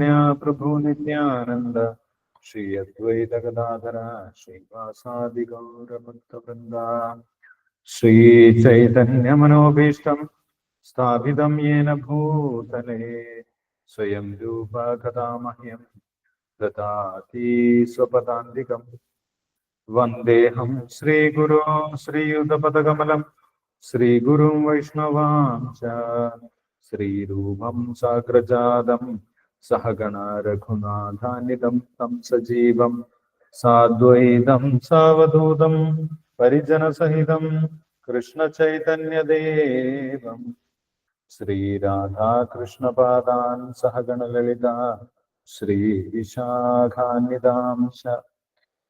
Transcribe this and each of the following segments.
प्रभु नित्यानंद श्री अद्वैत गदाधर श्रीवासादि गौर भक्त वृंदा श्री चैतन्य मनोभीष्टं स्थापितं येन भूतले स्वयं रूप कदा मह्यं ददाति स्वपदान्तिकं वन्देऽहं श्रीगुरो श्रीयुतपदकमलं श्रीगुरुं वैष्णवां च श्रीरूपं साग्रजातं सहगणा रघुनाथान्वितं तं सजीवं साद्वैतं सावधूतं परिजनसहितं कृष्णचैतन्यदेवं श्रीराधाकृष्णपादान् सहगणललिता श्रीविशाखान्वितांश्च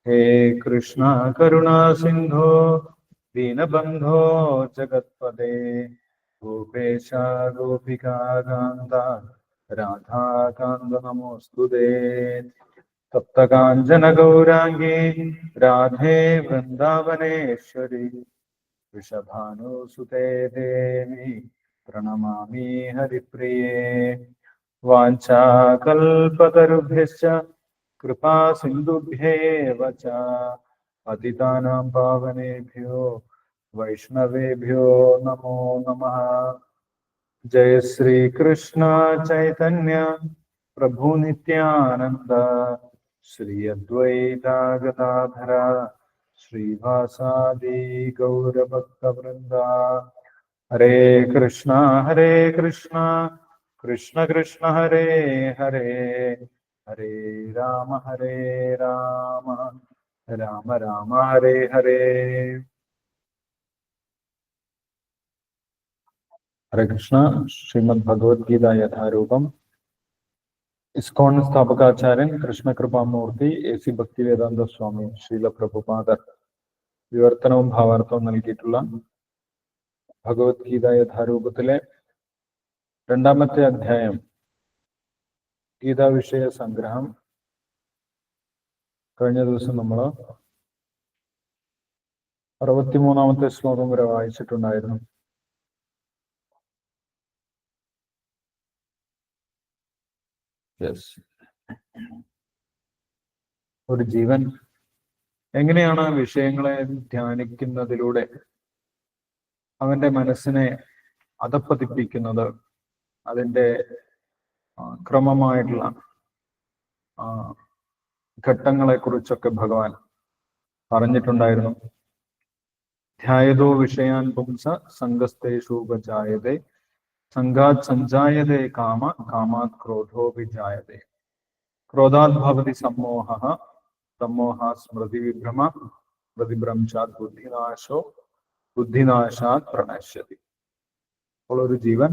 हे कृष्ण करुणा सिन्धो दीनबन्धो जगत्पते गोपेश गोपिका कान्ता राधाकान्त नमोऽस्तुते तप्तकाञ्चन गौराङ्गी राधे वृन्दावनेश्वरी वृषभानुसुते देवी प्रणमामि हरिप्रिये वाञ्छाकल्पतरुभ्यश्च कृपा सिन्धुभ्येव च पतितानां पावनेभ्यो वैष्णवेभ्यो नमो नमः। जय श्री कृष्ण चैतन्य प्रभु नित्यानंद श्री अद्वैत गदाधर श्रीवासादि गौर भक्त वृंदा हरे कृष्ण कृष्ण कृष्ण हरे हरे हरे राम राम राम हरे हरे। हरे कृष्ण। श्रीमद् भगवद गीता यथारूपम इस्कॉन സ്ഥാപകാചാര്യൻ കൃഷ്ണ കൃപാമൂർത്തി എസി ഭക്തി വേദാന്ത സ്വാമി ശ്രീല പ്രഭുപാദർ വിവർത്തനവും ഭാവാർത്ഥവും നൽകിയിട്ടുള്ള ഭഗവത്ഗീത യഥാരൂപത്തിലെ രണ്ടാമത്തെ അധ്യായം ഗീതാ വിഷയ സംഗ്രഹം കഴിഞ്ഞ ദിവസം നമ്മൾ 63-ാമത്തെ ശ്ലോകം വരെ വായിച്ചിട്ടുണ്ടായിരുന്നു. ഒരു ജീവൻ എങ്ങനെയാണ് വിഷയങ്ങളെ ധ്യാനിക്കുന്നതിലൂടെ അവന്റെ മനസ്സിനെ അധപ്പതിപ്പിക്കുന്നത്, അതിൻ്റെ ക്രമമായിട്ടുള്ള ഘട്ടങ്ങളെ കുറിച്ചൊക്കെ ഭഗവാൻ പറഞ്ഞിട്ടുണ്ടായിരുന്നു. ധ്യായതോ വിഷയാൻ പുംസ സംഗസ്തേഷു ഉപജായതേ സംഘാത് സഞ്ജായതേ കാമ കാമാത് ക്രോധോ വിജായതേ ക്രോധാത് ഭവതി സമ്മോഹഃ സമ്മോഹാത് സ്മൃതിവിഭ്രമ സ്മൃതിഭ്രംശാത് ബുദ്ധിനാശോ ബുദ്ധിനാശാത് പ്രണശ്യതി. അപ്പോൾ ഒരു ജീവൻ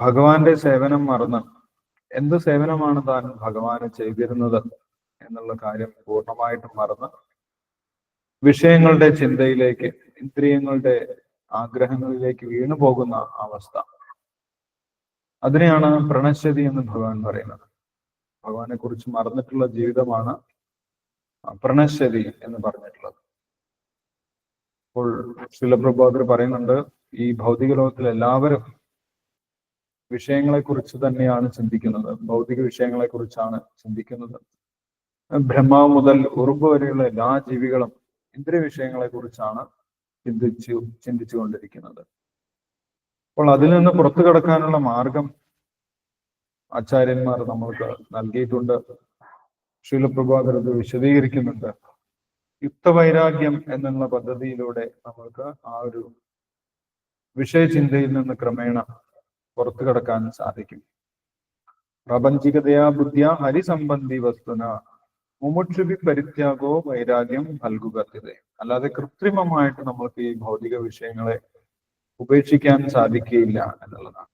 ഭഗവാന്റെ സേവനം മറന്ന് എന്ത് സേവനമാണ് താൻ ഭഗവാന് ചെയ്തിരുന്നത് എന്നുള്ള കാര്യം പൂർണ്ണമായിട്ടും മറന്ന് വിഷയങ്ങളുടെ ചിന്തയിലേക്ക്, ഇന്ദ്രിയങ്ങളുടെ ആഗ്രഹങ്ങളിലേക്ക് വീണു പോകുന്ന അവസ്ഥ, അതിനെയാണ് പ്രണശ്യതി എന്ന് ഭഗവാൻ പറയുന്നത്. ഭഗവാനെ കുറിച്ച് മറന്നിട്ടുള്ള ജീവിതമാണ് പ്രണശ്യതി എന്ന് പറഞ്ഞിട്ടുള്ളത്. അപ്പോൾ ശിലപ്രഭാകർ പറയുന്നുണ്ട്, ഈ ഭൗതിക ലോകത്തിൽ എല്ലാവരും വിഷയങ്ങളെ കുറിച്ച് തന്നെയാണ് ചിന്തിക്കുന്നത്, ഭൗതിക വിഷയങ്ങളെ കുറിച്ചാണ് ചിന്തിക്കുന്നത്. ബ്രഹ്മാവ് മുതൽ ഉറുമ്പ് വരെയുള്ള എല്ലാ ജീവികളും ഇന്ദ്രിയ വിഷയങ്ങളെ കുറിച്ചാണ് ചിന്തിച്ചു കൊണ്ടിരിക്കുന്നത്. അപ്പോൾ അതിൽ നിന്ന് പുറത്തു കടക്കാനുള്ള മാർഗം ആചാര്യന്മാർ നമ്മൾക്ക് നൽകിയിട്ടുണ്ട്. ശീലപ്രഭാകർ അത് വിശദീകരിക്കുന്നുണ്ട്. യുക്തവൈരാഗ്യം എന്നുള്ള പദ്ധതിയിലൂടെ നമ്മൾക്ക് ആ ഒരു വിഷയചിന്തയിൽ നിന്ന് ക്രമേണ പുറത്തു കടക്കാൻ സാധിക്കും. പ്രാപഞ്ചികതയാ ബുദ്ധിയ ഹരിസംബന്ധി വസ്തുന മുമുക്ഷുഭി പരിത്യാഗോ വൈരാഗ്യം ഫൽഗുകത്യതേ. അല്ലാതെ കൃത്രിമമായിട്ട് നമ്മൾക്ക് ഈ ഭൗതിക വിഷയങ്ങളെ ഉപേക്ഷിക്കാൻ സാധിക്കുകയില്ല എന്നുള്ളതാണ്.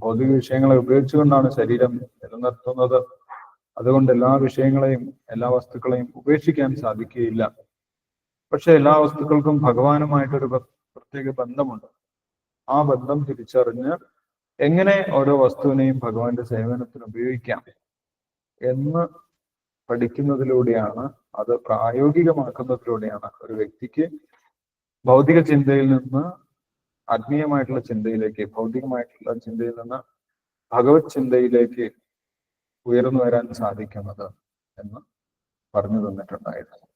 ഭൗതിക വിഷയങ്ങളെ ഉപയോഗിച്ചുകൊണ്ടാണ് ശരീരം നിലനിർത്തുന്നത്. അതുകൊണ്ട് എല്ലാ വിഷയങ്ങളെയും എല്ലാ വസ്തുക്കളെയും ഉപേക്ഷിക്കാൻ സാധിക്കുകയില്ല. പക്ഷെ എല്ലാ വസ്തുക്കൾക്കും ഭഗവാനുമായിട്ടൊരു പ്രത്യേക ബന്ധമുണ്ട്. ആ ബന്ധം തിരിച്ചറിഞ്ഞ് എങ്ങനെ ഓരോ വസ്തുവിനെയും ഭഗവാന്റെ സേവനത്തിന് ഉപയോഗിക്കാം എന്ന് പഠിക്കുന്നതിലൂടെയാണ്, അത് പ്രായോഗികമാക്കുന്നതിലൂടെയാണ് ഒരു വ്യക്തിക്ക് ഭൗതിക ചിന്തയിൽ നിന്ന് ആത്മീയമായിട്ടുള്ള ചിന്തയിലേക്ക്, ഭൗതികമായിട്ടുള്ള ചിന്തയിൽ നിന്ന് ഭഗവത് ചിന്തയിലേക്ക് ഉയർന്നു വരാൻ സാധിക്കുന്നത് എന്ന് പറഞ്ഞു തന്നിട്ടുണ്ടായിരുന്നു.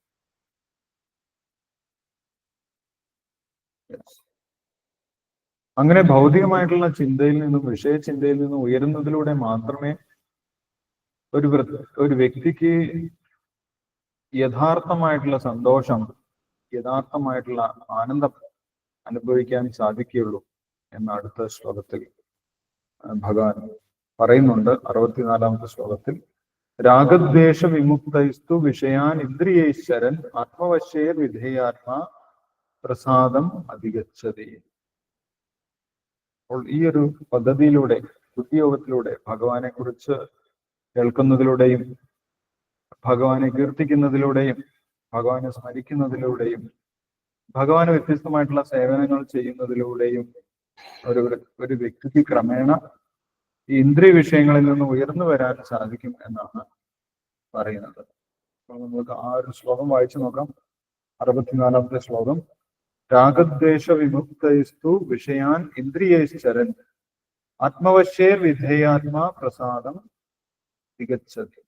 അങ്ങനെ ഭൗതികമായിട്ടുള്ള ചിന്തയിൽ നിന്നും വിഷയചിന്തയിൽ നിന്നും ഉയരുന്നതിലൂടെ മാത്രമേ ഒരു വ്യക്തിക്ക് യഥാർത്ഥമായിട്ടുള്ള സന്തോഷം, യഥാർത്ഥമായിട്ടുള്ള ആനന്ദം അനുഭവിക്കാൻ സാധിക്കുകയുള്ളൂ എന്ന് അടുത്ത ശ്ലോകത്തിൽ ഭഗവാൻ പറയുന്നുണ്ട്. 64-ാമത്തെ ശ്ലോകത്തിൽ രാഗദ്വേഷ വിമുക്തൈസ്തു വിഷയാൻ ഇന്ദ്രിയൈശ്വരൻ ആത്മവശ്യേ വിധേയാത്മാ പ്രസാദം അധിഗച്ഛതി. അപ്പോൾ ഈ ഒരു പദ്ധതിയിലൂടെ, ബുദ്ധിയോഗത്തിലൂടെ, ഭഗവാനെ കുറിച്ച് കേൾക്കുന്നതിലൂടെയും ഭഗവാനെ കീർത്തിക്കുന്നതിലൂടെയും ഭഗവാനെ സ്മരിക്കുന്നതിലൂടെയും ഭഗവാന് വ്യത്യസ്തമായിട്ടുള്ള സേവനങ്ങൾ ചെയ്യുന്നതിലൂടെയും ഒരു വ്യക്തിക്ക് ക്രമേണ ഈ ഇന്ദ്രിയ വിഷയങ്ങളിൽ നിന്ന് ഉയർന്നു വരാൻ സാധിക്കും എന്നാണ് പറയുന്നത്. അപ്പോൾ നമുക്ക് ആ ഒരു ശ്ലോകം വായിച്ചു നോക്കാം. 64-ാമത്തെ ശ്ലോകം. രാഗദ്വേഷ വിമുക്തൈസ്തു വിഷയാൻ ഇന്ദ്രിയൈശ്ചരൻ ആത്മവശ്യേ വിധേയാത്മാ പ്രസാദം തികച്ചതി.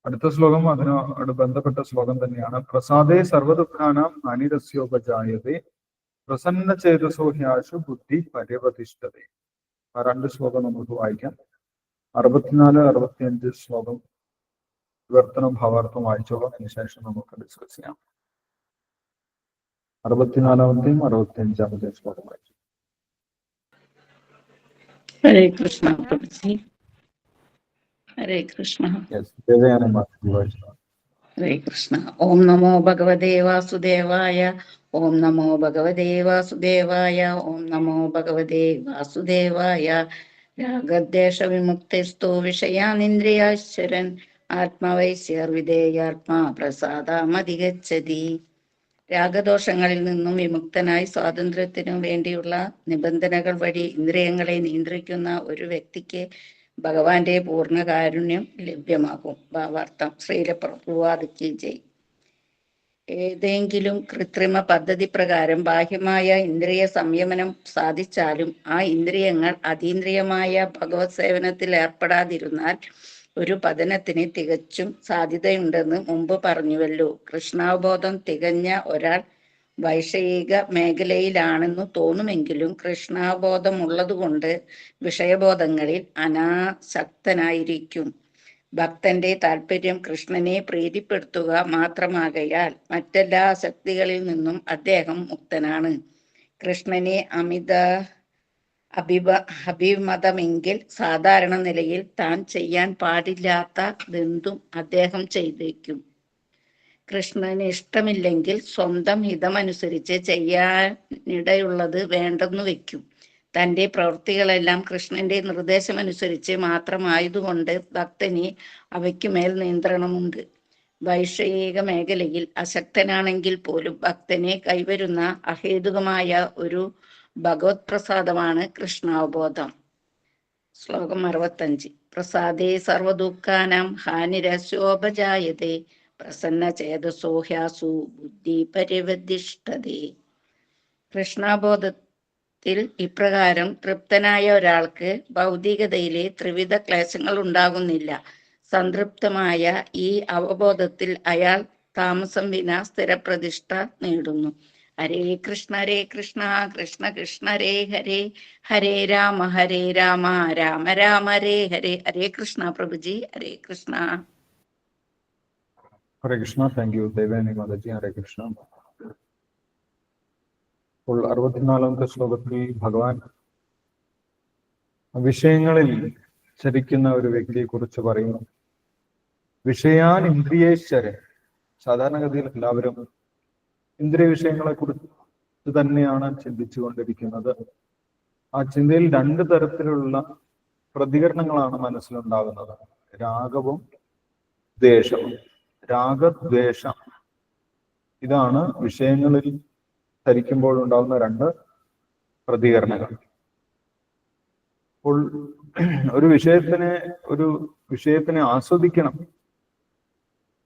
അടുത്ത ശ്ലോകം അതിനോട് ബന്ധപ്പെട്ട ശ്ലോകം തന്നെയാണ്. പ്രസാദേ സർവദുഃഖാനാം ഹാനിരസ്യോപജായതേ പ്രസന്ന ചേതസോ ഹ്യാശു ബുദ്ധി പര്യവതിഷ്ഠതേ. ആ രണ്ട് ശ്ലോകം നമുക്ക് വായിക്കാം. 64-65 ശ്ലോകം വിവർത്തനം ഭാവാർത്ഥം വായിച്ചോളാം. അതിനുശേഷം നമുക്ക് ഡിസ്കസ് ചെയ്യാം. 64-ാമത്തെയും 65-ാമത്തെയും ശ്ലോകം വായിച്ചു. ഹരേ കൃഷ്ണ പ്രഭുജി. ഹരേ കൃഷ്ണ. ഹരേ കൃഷ്ണ. ഓം നമോ ഭഗവതേ വാസുദേവായ. ഓം നമോ ഭഗവതേ വാസുദേവായ. ഓം നമോ ഭഗവതേ വാസുദേവായ. രാഗദ്വേഷ വിമുക്തിസ്തു വിഷയാനിന്ദ്രിയാശ്ചരൻ ആത്മവൈശ്യർവിധേയാത്മാ പ്രസാദമധിഗച്ഛതി. രാഗദോഷങ്ങളിൽ നിന്നും വിമുക്തനായി സ്വാതന്ത്ര്യത്തിനു വേണ്ടിയുള്ള നിബന്ധനകൾ വഴി ഇന്ദ്രിയങ്ങളെ നിയന്ത്രിക്കുന്ന ഒരു വ്യക്തിക്ക് ഭഗവാന്റെ പൂർണ്ണ കാരുണ്യം ലഭ്യമാകും. ഭാവാർത്ഥം. ശ്രീലപ്രഭുവാദിക്ക് ജയ്. ഏതെങ്കിലും കൃത്രിമ പദ്ധതി പ്രകാരം ബാഹ്യമായ ഇന്ദ്രിയ സംയമനം സാധിച്ചാലും ആ ഇന്ദ്രിയങ്ങൾ അതീന്ദ്രിയമായ ഭഗവത് സേവനത്തിൽ ഏർപ്പെടാതിരുന്നാൽ ഒരു പതനത്തിന് തികച്ചും സാധ്യതയുണ്ടെന്ന് മുമ്പ് പറഞ്ഞുവല്ലോ. കൃഷ്ണാവബോധം തികഞ്ഞ ഒരാൾ വൈഷയിക മേഖലയിലാണെന്ന് തോന്നുമെങ്കിലും കൃഷ്ണാവബോധമുള്ളതുകൊണ്ട് വിഷയബോധങ്ങളിൽ അനാസക്തനായിരിക്കും. ഭക്തന്റെ താല്പര്യം കൃഷ്ണനെ പ്രീതിപ്പെടുത്തുക മാത്രമാകയാൽ മറ്റെല്ലാ ആസക്തികളിൽ നിന്നും അദ്ദേഹം മുക്തനാണ്. കൃഷ്ണനെ അഭിമതമെങ്കിൽ സാധാരണ നിലയിൽ താൻ ചെയ്യാൻ പാടില്ലാത്തതെന്തും അദ്ദേഹം ചെയ്തേക്കും. കൃഷ്ണന് ഇഷ്ടമില്ലെങ്കിൽ സ്വന്തം ഹിതമനുസരിച്ച് ചെയ്യാനിടയുള്ളത് വേണ്ടെന്നു വെക്കും. തൻ്റെ പ്രവൃത്തികളെല്ലാം കൃഷ്ണന്റെ നിർദ്ദേശമനുസരിച്ച് മാത്രമായതുകൊണ്ട് ഭക്തന് അവയ്ക്കുമേൽ നിയന്ത്രണമുണ്ട്. വൈഷയിക മേഖലയിൽ അശക്തനാണെങ്കിൽ പോലും ഭക്തനെ കൈവരുന്ന അഹേതുകമായ ഒരു ഭഗവത് പ്രസാദമാണ് കൃഷ്ണാവബോധം. ശ്ലോകം 65. പ്രസാദേ സർവദുഃഖാനാം ഹാനിരസ്യോപജായതേ പ്രസന്ന ചേതസോ ഹ്യാസു ബുദ്ധി പരിവദിഷ്ഠതേ. കൃഷ്ണാബോധത്തിൽ ഇപ്രകാരം തൃപ്തനായ ഒരാൾക്ക് ഭൗതികതയിലെ ത്രിവിധ ക്ലേശങ്ങൾ ഉണ്ടാകുന്നില്ല. സംതൃപ്തമായ ഈ അവബോധത്തിൽ അയാൾ താമസം വിന സ്ഥിരപ്രതിഷ്ഠ നേടുന്നു. ഹരേ കൃഷ്ണ കൃഷ്ണ കൃഷ്ണ ഹരേ ഹരേ, ഹരേ രാമ രാമ രാമ ഹരേ ഹരേ. ഹരേ കൃഷ്ണ പ്രഭുജി. ഹരേ കൃഷ്ണ. ഹരേ കൃഷ്ണ. താങ്ക് യു ദേവേനി മാതാജി. ഹരേ കൃഷ്ണ. അപ്പോൾ 64-ാമത്തെ ശ്ലോകത്തിൽ ഭഗവാൻ വിഷയങ്ങളിൽ ചരിക്കുന്ന ഒരു വ്യക്തിയെ കുറിച്ച് പറയുന്നു. വിഷയാൻ ഇന്ദ്രിയേശ്വരൻ. സാധാരണഗതിയിൽ എല്ലാവരും ഇന്ദ്രിയ വിഷയങ്ങളെ കുറിച്ച് തന്നെയാണ് ചിന്തിച്ചു കൊണ്ടിരിക്കുന്നത്. ആ ചിന്തയിൽ രണ്ട് തരത്തിലുള്ള പ്രതികരണങ്ങളാണ് മനസ്സിലുണ്ടാകുന്നത്. രാഗവും ദ്വേഷവും. രാഗദ്വേഷം ഇതാണ് വിഷയങ്ങളിൽ ധരിക്കുമ്പോഴുണ്ടാകുന്ന രണ്ട് പ്രതികരണങ്ങൾ. അപ്പോൾ ഒരു വിഷയത്തിനെ ആസ്വദിക്കണം.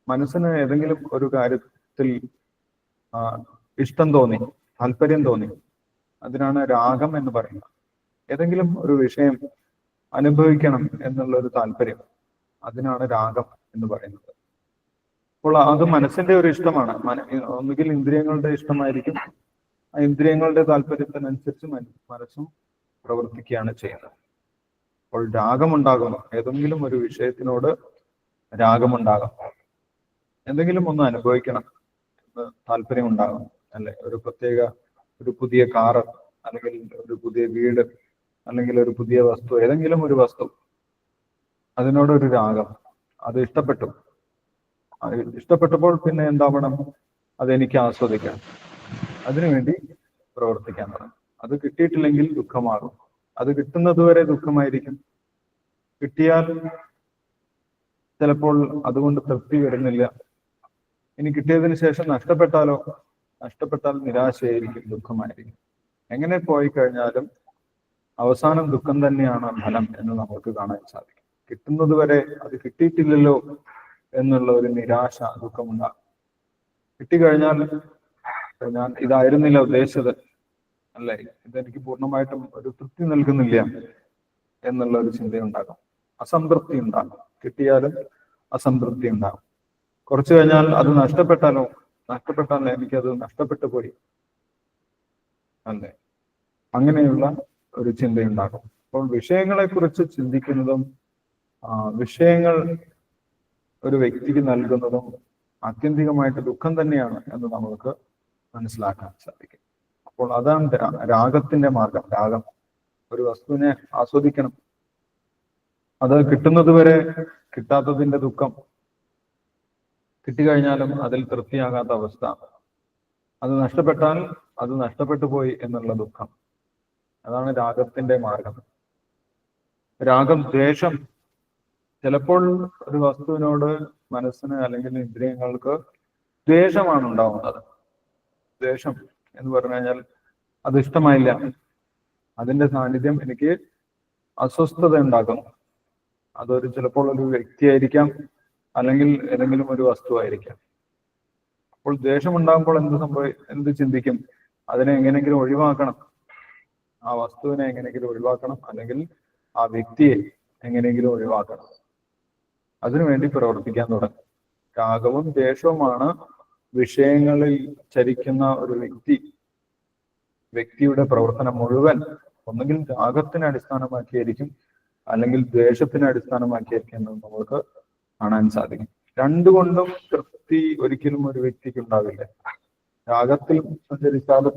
മനസ്സിന് ഏതെങ്കിലും ഒരു കാര്യത്തിൽ ഇഷ്ടം തോന്നി, താല്പര്യം തോന്നി, അതിനാണ് രാഗം എന്ന് പറയുന്നത്. ഏതെങ്കിലും ഒരു വിഷയം അനുഭവിക്കണം എന്നുള്ള ഒരു താല്പര്യം, അതിനാണ് രാഗം എന്ന് പറയുന്നത്. അപ്പോൾ അത് മനസ്സിന്റെ ഒരു ഇഷ്ടമാണ്. ഒന്നുകിൽ ഇന്ദ്രിയങ്ങളുടെ ഇഷ്ടമായിരിക്കും, ആ ഇന്ദ്രിയങ്ങളുടെ താല്പര്യത്തിനനുസരിച്ച് മനസ്സും പ്രവർത്തിക്കുകയാണ് ചെയ്യുന്നത്. അപ്പോൾ രാഗമുണ്ടാകുന്നു, ഏതെങ്കിലും ഒരു വിഷയത്തിനോട് രാഗമുണ്ടാകും, എന്തെങ്കിലും ഒന്ന് അനുഭവിക്കണം എന്ന് താല്പര്യം ഉണ്ടാകും, അല്ലെ? ഒരു പുതിയ കാറ്, അല്ലെങ്കിൽ ഒരു പുതിയ വീട്, അല്ലെങ്കിൽ ഒരു പുതിയ വസ്തു, ഏതെങ്കിലും ഒരു വസ്തു, അതിനോടൊരു രാഗം, അത് ഇഷ്ടപ്പെട്ടപ്പോൾ പിന്നെ എന്താവണം? അതെനിക്ക് ആസ്വദിക്കാം, അതിനുവേണ്ടി പ്രവർത്തിക്കാൻ തുടങ്ങും. അത് കിട്ടിയിട്ടില്ലെങ്കിൽ ദുഃഖമാകും, അത് കിട്ടുന്നത് വരെ ദുഃഖമായിരിക്കും. കിട്ടിയാൽ ചിലപ്പോൾ അതുകൊണ്ട് തൃപ്തി വരുന്നില്ല. ഇനി കിട്ടിയതിന് ശേഷം നഷ്ടപ്പെട്ടാൽ നിരാശയായിരിക്കും, ദുഃഖമായിരിക്കും. എങ്ങനെ പോയി കഴിഞ്ഞാലും അവസാനം ദുഃഖം തന്നെയാണ് ഫലം എന്ന് നമുക്ക് കാണാൻ സാധിക്കും. കിട്ടുന്നത് വരെ അത് കിട്ടിയിട്ടില്ലല്ലോ എന്നുള്ള ഒരു നിരാശ, ദുഃഖമുണ്ടാകും. കിട്ടിക്കഴിഞ്ഞാൽ ഞാൻ ഇതായിരുന്നില്ല ഉദ്ദേശിച്ചത്, അല്ലേ, ഇതെനിക്ക് പൂർണ്ണമായിട്ടും ഒരു തൃപ്തി നൽകുന്നില്ല എന്നുള്ള ഒരു ചിന്തയുണ്ടാകും, അസംതൃപ്തി ഉണ്ടാകും. കിട്ടിയാലും അസംതൃപ്തി ഉണ്ടാകും. കുറച്ചു കഴിഞ്ഞാൽ അത് നഷ്ടപ്പെട്ടാൽ എനിക്കത് നഷ്ടപ്പെട്ടു പോയി, അല്ലേ, അങ്ങനെയുള്ള ഒരു ചിന്തയുണ്ടാകും. അപ്പോൾ വിഷയങ്ങളെ കുറിച്ച് ചിന്തിക്കുന്നതും വിഷയങ്ങൾ ഒരു വ്യക്തിക്ക് നൽകുന്നതും ആത്യന്തികമായിട്ട് ദുഃഖം തന്നെയാണ് എന്ന് നമുക്ക് മനസ്സിലാക്കാൻ സാധിക്കും. അപ്പോൾ അതാണ് രാഗത്തിന്റെ മാർഗം. രാഗം, ഒരു വസ്തുവിനെ ആസ്വദിക്കണം, അത് കിട്ടുന്നത് വരെ കിട്ടാത്തതിന്റെ ദുഃഖം, കിട്ടിക്കഴിഞ്ഞാലും അതിൽ തൃപ്തിയാകാത്ത അവസ്ഥ, അത് നഷ്ടപ്പെട്ടാൽ അത് നഷ്ടപ്പെട്ടു പോയി എന്നുള്ള ദുഃഖം, അതാണ് രാഗത്തിന്റെ മാർഗം. രാഗം, ദ്വേഷം, ചിലപ്പോൾ ഒരു വസ്തുവിനോട് മനസ്സിന് അല്ലെങ്കിൽ ഇന്ദ്രിയങ്ങൾക്ക് ദ്വേഷമാണ് ഉണ്ടാവുന്നത്. ദ്വേഷം എന്ന് പറഞ്ഞു കഴിഞ്ഞാൽ അത് ഇഷ്ടമായില്ല, അതിന്റെ സാന്നിധ്യം എനിക്ക് അസ്വസ്ഥത ഉണ്ടാക്കുന്നു. അതൊരു ചിലപ്പോൾ ഒരു വ്യക്തിയായിരിക്കാം, അല്ലെങ്കിൽ ഏതെങ്കിലും ഒരു വസ്തുവായിരിക്കാം. അപ്പോൾ ദ്വേഷമുണ്ടാകുമ്പോൾ എന്ത് ചിന്തിക്കും? അതിനെ എങ്ങനെയെങ്കിലും ഒഴിവാക്കണം, ആ വസ്തുവിനെ എങ്ങനെയെങ്കിലും ഒഴിവാക്കണം, അല്ലെങ്കിൽ ആ വ്യക്തിയെ എങ്ങനെയെങ്കിലും ഒഴിവാക്കണം. അതിനുവേണ്ടി പ്രവർത്തിക്കാൻ തുടങ്ങും. രാഗവും ദ്വേഷവുമാണ് വിഷയങ്ങളിൽ ചരിക്കുന്ന ഒരു വ്യക്തിയുടെ പ്രവർത്തനം മുഴുവൻ ഒന്നുകിൽ രാഗത്തിനെ അടിസ്ഥാനമാക്കിയായിരിക്കും, അല്ലെങ്കിൽ ദ്വേഷത്തിനെ അടിസ്ഥാനമാക്കിയായിരിക്കും എന്ന് നമുക്ക് കാണാൻ സാധിക്കും. രണ്ടുകൊണ്ടും തൃപ്തി ഒരിക്കലും ഒരു വ്യക്തിക്ക് ഉണ്ടാവില്ല. രാഗത്തിൽ സഞ്ചരിച്ചാലും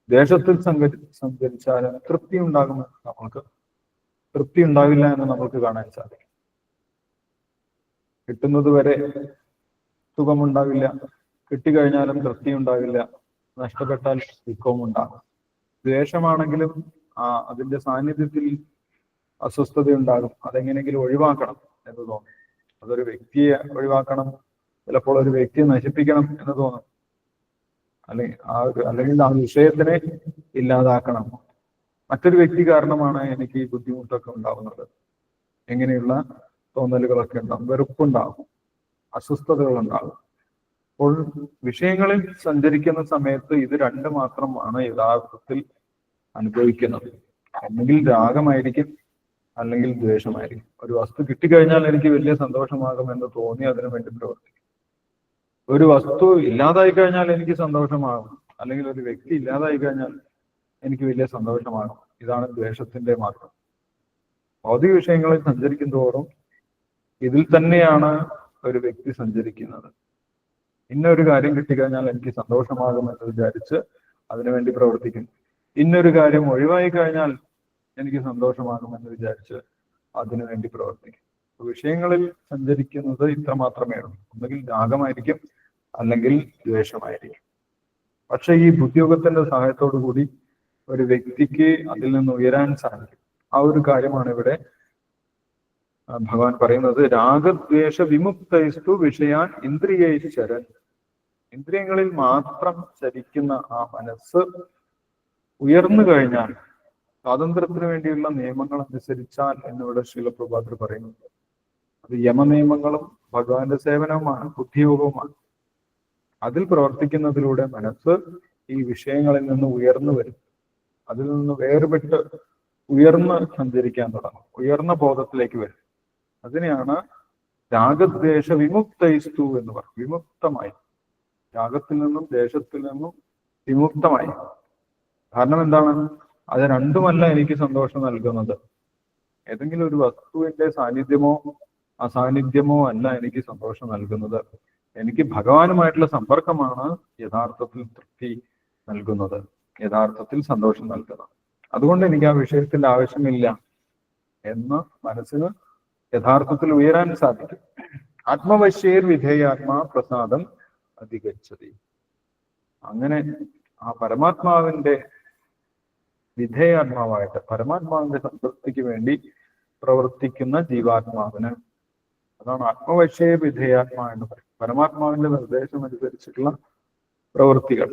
ദ്വേഷത്തിൽ സഞ്ചരിച്ചാലും തൃപ്തി ഉണ്ടാവില്ല എന്ന് നമുക്ക് കാണാൻ സാധിക്കും. കിട്ടുന്നത് വരെ സുഖമുണ്ടാവില്ല, കിട്ടിക്കഴിഞ്ഞാലും തൃപ്തി ഉണ്ടാവില്ല, നഷ്ടപ്പെട്ടാൽ ദുഃഖവും ഉണ്ടാകും. ദ്വേഷമാണെങ്കിലും അതിന്റെ സാന്നിധ്യത്തിൽ അസ്വസ്ഥത ഉണ്ടാകും, അതെങ്ങനെയെങ്കിലും ഒഴിവാക്കണം എന്ന് തോന്നും. അതൊരു വ്യക്തിയെ ഒഴിവാക്കണം, ചിലപ്പോൾ ഒരു വ്യക്തിയെ നശിപ്പിക്കണം എന്ന് തോന്നും, അല്ലെങ്കിൽ ആ വിഷയത്തിനെ ഇല്ലാതാക്കണം. മറ്റൊരു വ്യക്തി കാരണമാണ് എനിക്ക് ഈ ബുദ്ധിമുട്ടൊക്കെ ഉണ്ടാവുന്നത്, എങ്ങനെയുള്ള തോന്നലുകളൊക്കെ ഉണ്ടാകും, വെറുപ്പുണ്ടാകും, അസ്വസ്ഥതകൾ ഉണ്ടാകും. അപ്പോൾ വിഷയങ്ങളിൽ സഞ്ചരിക്കുന്ന സമയത്ത് ഇത് രണ്ട് മാത്രമാണ് യഥാർത്ഥത്തിൽ അനുഭവിക്കുന്നത്. ഒന്നുകിൽ രാഗമായിരിക്കും, അല്ലെങ്കിൽ ദ്വേഷമായിരിക്കും. ഒരു വസ്തു കിട്ടിക്കഴിഞ്ഞാൽ എനിക്ക് വലിയ സന്തോഷമാകും എന്ന് തോന്നി അതിനു വേണ്ടി പ്രവർത്തിക്കും. ഒരു വസ്തു ഇല്ലാതായി കഴിഞ്ഞാൽ എനിക്ക് സന്തോഷമാകും, അല്ലെങ്കിൽ ഒരു വ്യക്തി ഇല്ലാതായി കഴിഞ്ഞാൽ എനിക്ക് വലിയ സന്തോഷമാകും. ഇതാണ് ദ്വേഷത്തിന്റെ മാർഗം. ഭൗതിക വിഷയങ്ങളിൽ സഞ്ചരിക്കും തോറും ഇതിൽ തന്നെയാണ് ഒരു വ്യക്തി സഞ്ചരിക്കുന്നത്. ഇന്നൊരു കാര്യം കിട്ടിക്കഴിഞ്ഞാൽ എനിക്ക് സന്തോഷമാകുമെന്ന് വിചാരിച്ച് അതിനുവേണ്ടി പ്രവർത്തിക്കും. ഇന്നൊരു കാര്യം ഒഴിവായി കഴിഞ്ഞാൽ എനിക്ക് സന്തോഷമാകുമെന്ന് വിചാരിച്ച് അതിനുവേണ്ടി പ്രവർത്തിക്കും. വിഷയങ്ങളിൽ സഞ്ചരിക്കുന്നത് ഇത്ര മാത്രമേ ഉള്ളൂ. ഒന്നുകിൽ രാഗമായിരിക്കും, അല്ലെങ്കിൽ ദ്വേഷമായിരിക്കും. പക്ഷെ ഈ ബുദ്ധിയോഗത്തിന്റെ സഹായത്തോടു കൂടി ഒരു വ്യക്തിക്ക് അതിൽ നിന്ന് ഉയരാൻ സാധിക്കും. ആ ഒരു കാര്യമാണ് ഇവിടെ ഭഗവാൻ പറയുന്നത്. രാഗദ്വേഷ വിമുക്തൈസ്തു വിഷയാൻ ഇന്ദ്രിയൈശ്ചരൻ. ഇന്ദ്രിയങ്ങളിൽ മാത്രം ചരിക്കുന്ന ആ മനസ്സ് ഉയർന്നു കഴിഞ്ഞാൽ, സ്വാതന്ത്ര്യത്തിന് വേണ്ടിയുള്ള നിയമങ്ങൾ അനുസരിച്ചാൽ എന്നിവിടെ ശീലപ്രഭാതർ പറയുന്നുണ്ട്. അത് യമനിയമങ്ങളും ഭഗവാന്റെ സേവനവുമാണ്, ബുദ്ധിയോഗവുമാണ്. അതിൽ പ്രവർത്തിക്കുന്നതിലൂടെ മനസ്സ് ഈ വിഷയങ്ങളിൽ നിന്ന് ഉയർന്നു വരും. അതിൽ നിന്ന് വേർപെട്ട് ഉയർന്ന് സഞ്ചരിക്കാൻ തുടങ്ങും, ഉയർന്ന ബോധത്തിലേക്ക് വരും. അതിനെയാണ് രാഗദ്വേഷ വിമുക്തൈസ്തു എന്ന് പറയും. വിമുക്തമായി, രാഗത്തിൽ നിന്നും ദേശത്തിൽ നിന്നും വിമുക്തമായി. കാരണം എന്താണ്? അത് രണ്ടുമല്ല എനിക്ക് സന്തോഷം നൽകുന്നത്. ഏതെങ്കിലും ഒരു വസ്തുവിന്റെ സാന്നിധ്യമോ അസാന്നിധ്യമോ അല്ല എനിക്ക് സന്തോഷം നൽകുന്നത്. എനിക്ക് ഭഗവാനുമായിട്ടുള്ള സമ്പർക്കമാണ് യഥാർത്ഥത്തിൽ തൃപ്തി നൽകുന്നത്, യഥാർത്ഥത്തിൽ സന്തോഷം നൽകുന്നത്. അതുകൊണ്ട് എനിക്ക് ആ വിഷയത്തിന്റെ ആവശ്യമില്ല എന്ന് മനസ്സിന് യഥാർത്ഥത്തിൽ ഉയരാൻ സാധിക്കും. ആത്മവശ്യേർ വിധേയാത്മാ പ്രസാദം അധിഗച്ഛതി. അങ്ങനെ ആ പരമാത്മാവിന്റെ വിധേയാത്മാവായിട്ട് പരമാത്മാവിന്റെ സംതൃപ്തിക്ക് വേണ്ടി പ്രവർത്തിക്കുന്ന ജീവാത്മാവിന്, അതാണ് ആത്മവശ്യ വിധേയാത്മാ എന്ന് പറയും. പരമാത്മാവിന്റെ നിർദ്ദേശം അനുസരിച്ചിട്ടുള്ള പ്രവൃത്തികൾ,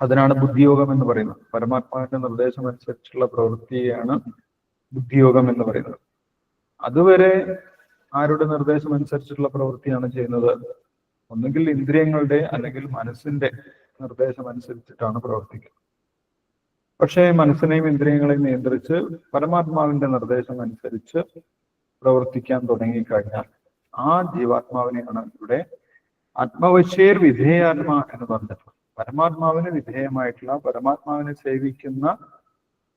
അതിനാണ് ബുദ്ധിയോഗം എന്ന് പറയുന്നത്. പരമാത്മാവിന്റെ നിർദ്ദേശം അനുസരിച്ചുള്ള പ്രവൃത്തിയാണ് ബുദ്ധിയോഗം എന്ന് പറയുന്നത്. അതുവരെ ആരുടെ നിർദ്ദേശം അനുസരിച്ചിട്ടുള്ള പ്രവൃത്തിയാണ് ചെയ്യുന്നത്? ഒന്നുകിൽ ഇന്ദ്രിയങ്ങളുടെ അല്ലെങ്കിൽ മനസ്സിന്റെ നിർദ്ദേശം അനുസരിച്ചിട്ടാണ് പ്രവർത്തിക്കുന്നത്. പക്ഷേ മനസ്സിനെയും ഇന്ദ്രിയങ്ങളെയും നിയന്ത്രിച്ച് പരമാത്മാവിന്റെ നിർദ്ദേശം അനുസരിച്ച് പ്രവർത്തിക്കാൻ തുടങ്ങിക്കഴിഞ്ഞാൽ ആ ജീവാത്മാവിനെയാണ് ഇവിടെ ആത്മവശ്യേർ വിധേയാത്മാ എന്ന് പറഞ്ഞിട്ടുള്ളത്. പരമാത്മാവിന് വിധേയമായിട്ടുള്ള, പരമാത്മാവിനെ സേവിക്കുന്ന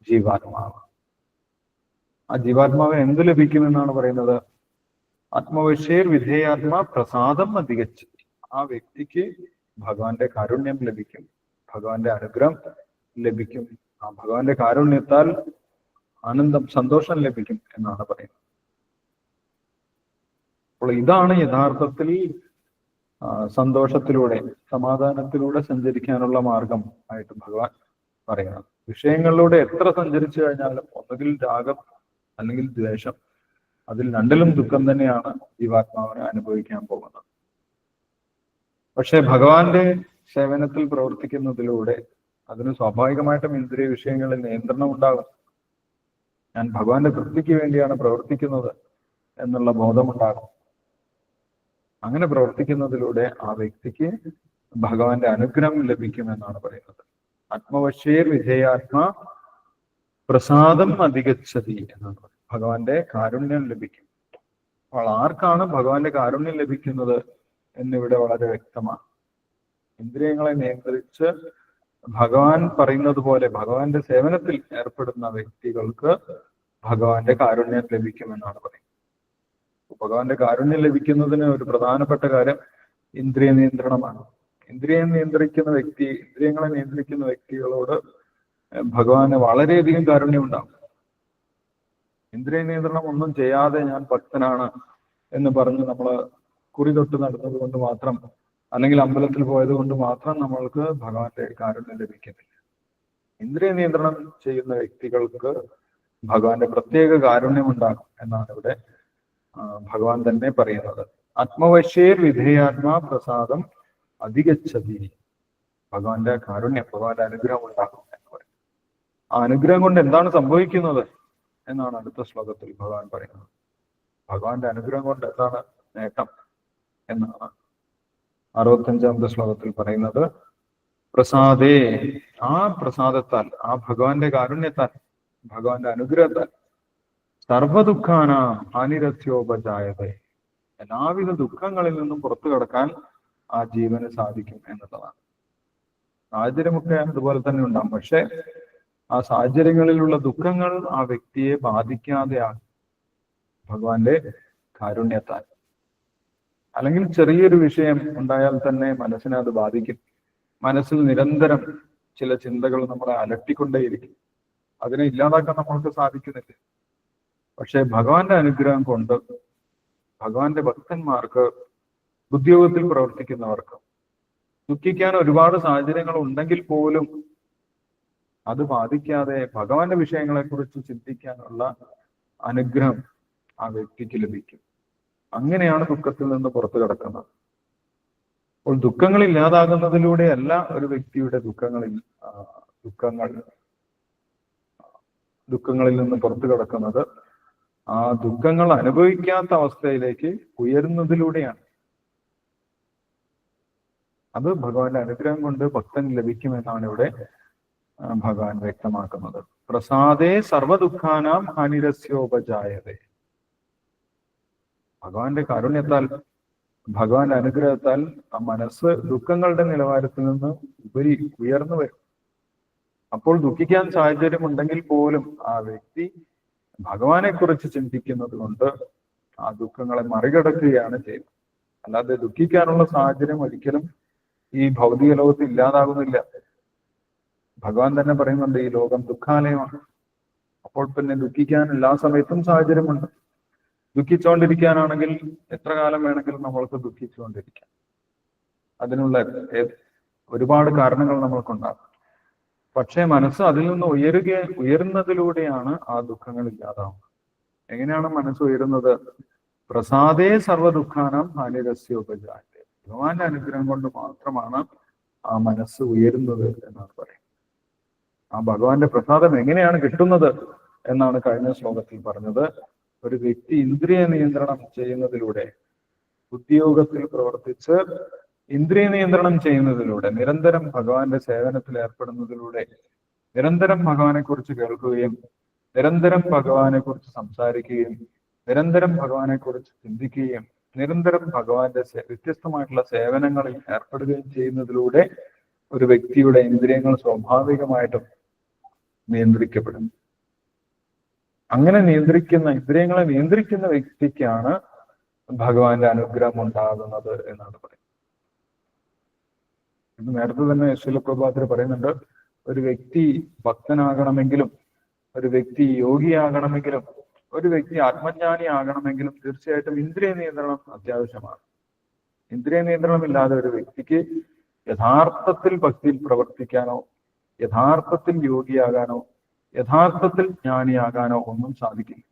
ജീവാത്മാവ്. ആ ജീവാത്മാവിന് എന്ത് ലഭിക്കുമെന്നാണ് പറയുന്നത്? ആത്മവശ്യേർ വിധേയാത്മാ പ്രസാദം അധികച്ച്. ആ വ്യക്തിക്ക് ഭഗവാന്റെ കാരുണ്യം ലഭിക്കും, ഭഗവാന്റെ അനുഗ്രഹം ലഭിക്കും. ആ ഭഗവാന്റെ കാരുണ്യത്താൽ ആനന്ദം, സന്തോഷം ലഭിക്കും എന്നാണ് പറയുന്നത്. അപ്പോൾ ഇതാണ് യഥാർത്ഥത്തിൽ സന്തോഷത്തിലൂടെ, സമാധാനത്തിലൂടെ സഞ്ചരിക്കാനുള്ള മാർഗം ആയിട്ട് ഭഗവാൻ പറയുന്നത്. വിഷയങ്ങളിലൂടെ എത്ര സഞ്ചരിച്ചു കഴിഞ്ഞാലും ഒന്നുകിൽ രാഗം അല്ലെങ്കിൽ ദ്വേഷം, അതിൽ രണ്ടിലും ദുഃഖം തന്നെയാണ് ജീവാത്മാവിനെ അനുഭവിക്കാൻ പോകുന്നത്. പക്ഷെ ഭഗവാന്റെ സേവനത്തിൽ പ്രവർത്തിക്കുന്നതിലൂടെ അതിന് സ്വാഭാവികമായിട്ടും ഇന്ദ്രിയ വിഷയങ്ങളിൽ നിയന്ത്രണം ഉണ്ടാകും. ഞാൻ ഭഗവാന്റെ തൃപ്തിക്ക് വേണ്ടിയാണ് പ്രവർത്തിക്കുന്നത് എന്നുള്ള ബോധമുണ്ടാകും. അങ്ങനെ പ്രവർത്തിക്കുന്നതിലൂടെ ആ വ്യക്തിക്ക് ഭഗവാന്റെ അനുഗ്രഹം ലഭിക്കുമെന്നാണ് പറയുന്നത്. ആത്മവശ്യേർ വിധേയാത്മാ പ്രസാദം അധികച്ഛതി എന്നാണ് പറയുന്നത്. ഭഗവാന്റെ കാരുണ്യം ലഭിക്കും. അപ്പോൾ ആർക്കാണ് ഭഗവാന്റെ കാരുണ്യം ലഭിക്കുന്നത് എന്നിവിടെ വളരെ വ്യക്തമാണ്. ഇന്ദ്രിയങ്ങളെ നിയന്ത്രിച്ച് ഭഗവാൻ പറയുന്നത് പോലെ ഭഗവാന്റെ സേവനത്തിൽ ഏർപ്പെടുന്ന വ്യക്തികൾക്ക് ഭഗവാന്റെ കാരുണ്യം ലഭിക്കുമെന്നാണ് പറയുന്നത്. ഭഗവാന്റെ കാരുണ്യം ലഭിക്കുന്നതിന് ഒരു പ്രധാനപ്പെട്ട കാര്യം ഇന്ദ്രിയ നിയന്ത്രണമാണ്. ഇന്ദ്രിയങ്ങളെ നിയന്ത്രിക്കുന്ന വ്യക്തികളോട് ഭഗവാന് വളരെയധികം കാരുണ്യം ഉണ്ടാകും. ഇന്ദ്രിയ നിയന്ത്രണം ഒന്നും ചെയ്യാതെ ഞാൻ ഭക്തനാണ് എന്ന് പറഞ്ഞ് നമ്മൾ കുറി തൊട്ട് നടന്നത് കൊണ്ട് മാത്രം, അല്ലെങ്കിൽ അമ്പലത്തിൽ പോയത് കൊണ്ട് മാത്രം നമ്മൾക്ക് ഭഗവാന്റെ കാരുണ്യം ലഭിക്കുന്നില്ല. ഇന്ദ്രിയ നിയന്ത്രണം ചെയ്യുന്ന വ്യക്തികൾക്ക് ഭഗവാന്റെ പ്രത്യേക കാരുണ്യം ഉണ്ടാകും എന്നാണ് ഇവിടെ ഭഗവാൻ തന്നെ പറയുന്നത്. ആത്മവശ്യേർ വിധേയാത്മാ പ്രസാദം അധികച്ഛതി. ഭഗവാന്റെ കാരുണ്യം, ഭഗവാന്റെ അനുഗ്രഹം ഉണ്ടാകും എന്ന് പറയും. ആ അനുഗ്രഹം കൊണ്ട് എന്താണ് സംഭവിക്കുന്നത് എന്നാണ് അടുത്ത ശ്ലോകത്തിൽ ഭഗവാൻ പറയുന്നത്. ഭഗവാന്റെ അനുഗ്രഹം കൊണ്ട് എന്താണ് നേട്ടം എന്നാണ് 65ാമത്തെ ശ്ലോകത്തിൽ പറയുന്നത്. പ്രസാദേ, ആ പ്രസാദത്താൽ, ആ ഭഗവാന്റെ കാരുണ്യത്താൽ, ഭഗവാന്റെ അനുഗ്രഹത്താൽ സർവദുഃഖാന ഹാനിരസ്യോപജായത, എല്ലാവിധ ദുഃഖങ്ങളിൽ നിന്നും പുറത്തു കടക്കാൻ ആ ജീവന് സാധിക്കും എന്നുള്ളതാണ്. സാഹചര്യമൊക്കെ അതുപോലെ തന്നെ ഉണ്ടാകും. പക്ഷെ ആ സാഹചര്യങ്ങളിലുള്ള ദുഃഖങ്ങൾ ആ വ്യക്തിയെ ബാധിക്കാതെയാകും ഭഗവാന്റെ കാരുണ്യത്താൽ. അല്ലെങ്കിൽ ചെറിയൊരു വിഷയം ഉണ്ടായാൽ തന്നെ മനസ്സിനെ അത് ബാധിക്കും. മനസ്സിൽ നിരന്തരം ചില ചിന്തകൾ നമ്മളെ അലട്ടിക്കൊണ്ടേയിരിക്കും. അതിനെ ഇല്ലാതാക്കാൻ നമ്മൾക്ക് സാധിക്കുന്നില്ല. പക്ഷെ ഭഗവാന്റെ അനുഗ്രഹം കൊണ്ട് ഭഗവാന്റെ ഭക്തന്മാർക്ക്, ബുദ്ധിയോഗത്തിൽ പ്രവർത്തിക്കുന്നവർക്ക് ദുഃഖിക്കാൻ ഒരുപാട് സാഹചര്യങ്ങൾ ഉണ്ടെങ്കിൽ പോലും അത് ബാധിക്കാതെ ഭഗവാന്റെ വിഷയങ്ങളെ കുറിച്ച് ചിന്തിക്കാനുള്ള അനുഗ്രഹം ആ വ്യക്തിക്ക് ലഭിക്കും. അങ്ങനെയാണ് ദുഃഖത്തിൽ നിന്ന് പുറത്തു കടക്കുന്നത്. അപ്പോൾ ദുഃഖങ്ങൾ ഇല്ലാതാകുന്നതിലൂടെയല്ല ഒരു വ്യക്തിയുടെ ദുഃഖങ്ങളിൽ നിന്ന് പുറത്തു കടക്കുന്നത്. ആ ദുഃഖങ്ങൾ അനുഭവിക്കാത്ത അവസ്ഥയിലേക്ക് ഉയരുന്നതിലൂടെയാണ്. അത് ഭഗവാന്റെ അനുഗ്രഹം കൊണ്ട് ഭക്തന് ലഭിക്കുമെന്നാണ് ഇവിടെ ഭഗവാൻ വ്യക്തമാക്കുന്നത്. പ്രസാദേ സർവദുഃഖാനാം ഹാനിരസ്യോപജായതേ. ഭഗവാന്റെ കാരുണ്യത്താൽ, ഭഗവാന്റെ അനുഗ്രഹത്താൽ ആ മനസ്സ് ദുഃഖങ്ങളുടെ നിലവാരത്തിൽ നിന്ന് ഉപരി ഉയർന്നു വരും. അപ്പോൾ ദുഃഖിക്കാൻ സാഹചര്യമുണ്ടെങ്കിൽ പോലും ആ വ്യക്തി ഭഗവാനെ കുറിച്ച് ചിന്തിക്കുന്നത് കൊണ്ട് ആ ദുഃഖങ്ങളെ മറികടക്കുകയാണ് ചെയ്യുന്നത്. അല്ലാതെ ദുഃഖിക്കാനുള്ള സാഹചര്യം ഒരിക്കലും ഈ ഭൗതിക ലോകത്ത് ഇല്ലാതാകുന്നില്ല. ഭഗവാൻ തന്നെ പറയുന്നുണ്ട്, ഈ ലോകം ദുഃഖാലയമാണ്. അപ്പോൾ പിന്നെ ദുഃഖിക്കാൻ എല്ലാ സമയത്തും സാഹചര്യമുണ്ട്. ദുഃഖിച്ചുകൊണ്ടിരിക്കാനാണെങ്കിൽ എത്ര കാലം വേണമെങ്കിലും നമ്മൾക്ക് ദുഃഖിച്ചുകൊണ്ടിരിക്കാം. അതിനുള്ള ഒരുപാട് കാരണങ്ങൾ നമ്മൾക്കുണ്ടാകും. പക്ഷേ മനസ്സ് അതിൽ നിന്ന് ഉയരുന്നതിലൂടെയാണ് ആ ദുഃഖങ്ങൾ ഇല്ലാതാവുന്നത്. എങ്ങനെയാണ് മനസ്സ് ഉയരുന്നത്? പ്രസാദേ സർവദുഃഖാനം ഹാനിരസ്യോപജായതേ. ഭഗവാന്റെ അനുഗ്രഹം കൊണ്ട് മാത്രമാണ് ആ മനസ്സ് ഉയരുന്നത് എന്നാണ് പറയുന്നത്. ആ ഭഗവാന്റെ പ്രസാദം എങ്ങനെയാണ് കിട്ടുന്നത് എന്നാണ് കഴിഞ്ഞ ശ്ലോകത്തിൽ പറഞ്ഞത്. ഒരു വ്യക്തി ഇന്ദ്രിയ നിയന്ത്രണം ചെയ്യുന്നതിലൂടെ, ബുദ്ധിയോഗത്തിൽ പ്രവർത്തിച്ച് ഇന്ദ്രിയ നിയന്ത്രണം ചെയ്യുന്നതിലൂടെ, നിരന്തരം ഭഗവാന്റെ സേവനത്തിൽ ഏർപ്പെടുന്നതിലൂടെ, നിരന്തരം ഭഗവാനെ കുറിച്ച് കേൾക്കുകയും നിരന്തരം ഭഗവാനെ കുറിച്ച് സംസാരിക്കുകയും നിരന്തരം ഭഗവാനെ കുറിച്ച് ചിന്തിക്കുകയും നിരന്തരം ഭഗവാന്റെ വ്യത്യസ്തമായിട്ടുള്ള സേവനങ്ങളിൽ ഏർപ്പെടുകയും ചെയ്യുന്നതിലൂടെ ഒരു വ്യക്തിയുടെ ഇന്ദ്രിയങ്ങൾ സ്വാഭാവികമായിട്ടും നിയന്ത്രിക്കപ്പെടും. അങ്ങനെ ഇന്ദ്രിയങ്ങളെ നിയന്ത്രിക്കുന്ന വ്യക്തിക്കാണ് ഭഗവാന്റെ അനുഗ്രഹം ഉണ്ടാകുന്നത് എന്നാണ് പറയുന്നത്. ഇത് നേരത്തെ തന്നെ ശിലപ്രഭാതത്തിൽ പറയുന്നുണ്ട്, ഒരു വ്യക്തി ഭക്തനാകണമെങ്കിലും, ഒരു വ്യക്തി യോഗിയാകണമെങ്കിലും, ഒരു വ്യക്തി ആത്മജ്ഞാനി ആകണമെങ്കിലും തീർച്ചയായിട്ടും ഇന്ദ്രിയ നിയന്ത്രണം അത്യാവശ്യമാണ്. ഇന്ദ്രിയ നിയന്ത്രണം ഇല്ലാതെ ഒരു വ്യക്തിക്ക് യഥാർത്ഥത്തിൽ ഭക്തിയിൽ പ്രവർത്തിക്കാനോ, യഥാർത്ഥത്തിൽ യോഗിയാകാനോ, യഥാർത്ഥത്തിൽ ജ്ഞാനിയാകാനോ ഒന്നും സാധിക്കില്ല.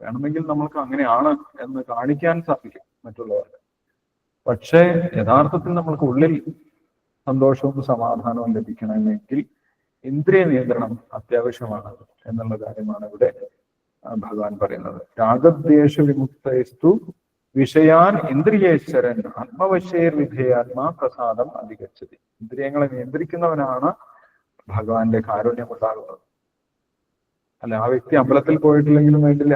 വേണമെങ്കിൽ നമ്മൾക്ക് അങ്ങനെയാണ് എന്ന് കാണിക്കാൻ സാധിക്കും മറ്റുള്ളവർക്ക്. പക്ഷേ യഥാർത്ഥത്തിൽ നമ്മൾക്ക് ഉള്ളിൽ സന്തോഷവും സമാധാനവും ലഭിക്കണമെങ്കിൽ ഇന്ദ്രിയ നിയന്ത്രണം അത്യാവശ്യമാണ് എന്നുള്ള കാര്യമാണ് ഇവിടെ ഭഗവാൻ പറയുന്നത്. രാഗദ്വേഷ വിമുക്തസ്തു വിഷയാൻ ഇന്ദ്രിയേശ്വരൻ ആത്മവശ്യേർ വിധേയാത്മാ പ്രസാദം അധികച്ചതി. ഇന്ദ്രിയങ്ങളെ നിയന്ത്രിക്കുന്നവനാണ് ഭഗവാന്റെ കാരുണ്യം ഉണ്ടാകുന്നത്. അല്ല, ആ വ്യക്തി അമ്പലത്തിൽ പോയിട്ടില്ലെങ്കിലും വേണ്ടില്ല,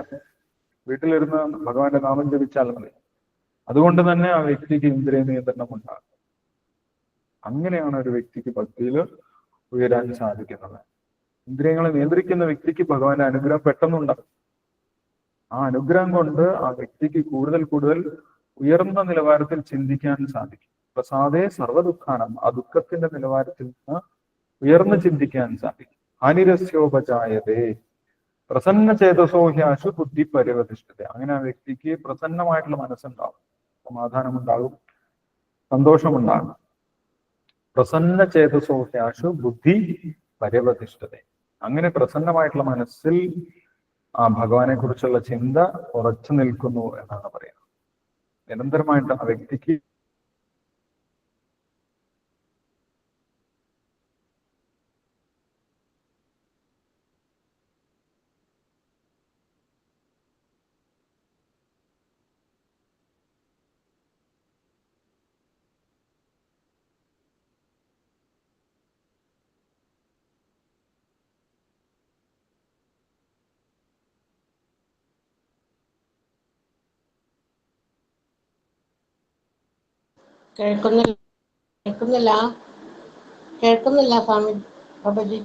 വീട്ടിലിരുന്ന് ഭഗവാന്റെ നാമം ജപിച്ചാൽ മതി. അതുകൊണ്ട് തന്നെ ആ വ്യക്തിക്ക് ഇന്ദ്രിയ നിയന്ത്രണം ഉണ്ടാകും. അങ്ങനെയാണ് ഒരു വ്യക്തിക്ക് ഭക്തിയിൽ ഉയരാൻ സാധിക്കുന്നത്. ഇന്ദ്രിയങ്ങളെ നിയന്ത്രിക്കുന്ന വ്യക്തിക്ക് ഭഗവാന്റെ അനുഗ്രഹം പെട്ടെന്നുണ്ടാകും. ആ അനുഗ്രഹം കൊണ്ട് ആ വ്യക്തിക്ക് കൂടുതൽ കൂടുതൽ ഉയർന്ന നിലവാരത്തിൽ ചിന്തിക്കാൻ സാധിക്കും. പ്രസാദേ സർവദുഃഖാനം, ആ ദുഃഖത്തിന്റെ നിലവാരത്തിൽ നിന്ന് ഉയർന്ന് ചിന്തിക്കാൻ സാധിക്കും. ഹാനിരസ്യോപജായതേ പ്രസന്ന ചേതസോഹ്യാശു ബുദ്ധി പരിവധിഷ്ഠിത. അങ്ങനെ ആ വ്യക്തിക്ക് പ്രസന്നമായിട്ടുള്ള മനസ്സുണ്ടാകും, സമാധാനമുണ്ടാകും, സന്തോഷമുണ്ടാകും. പ്രസന്ന ചേതസോഹ്യാശു ബുദ്ധി പരിവധിഷ്ഠിത. അങ്ങനെ പ്രസന്നമായിട്ടുള്ള മനസ്സിൽ ആ ഭഗവാനെ കുറിച്ചുള്ള ചിന്ത ഉറച്ചു നിൽക്കുന്നു എന്നാണ് പറയുന്നത്. നിരന്തരമായിട്ട് ആ വ്യക്തിക്ക് കേൾക്കുന്നില്ല കേൾക്കുന്നില്ല സ്വാമി ബാബുജി.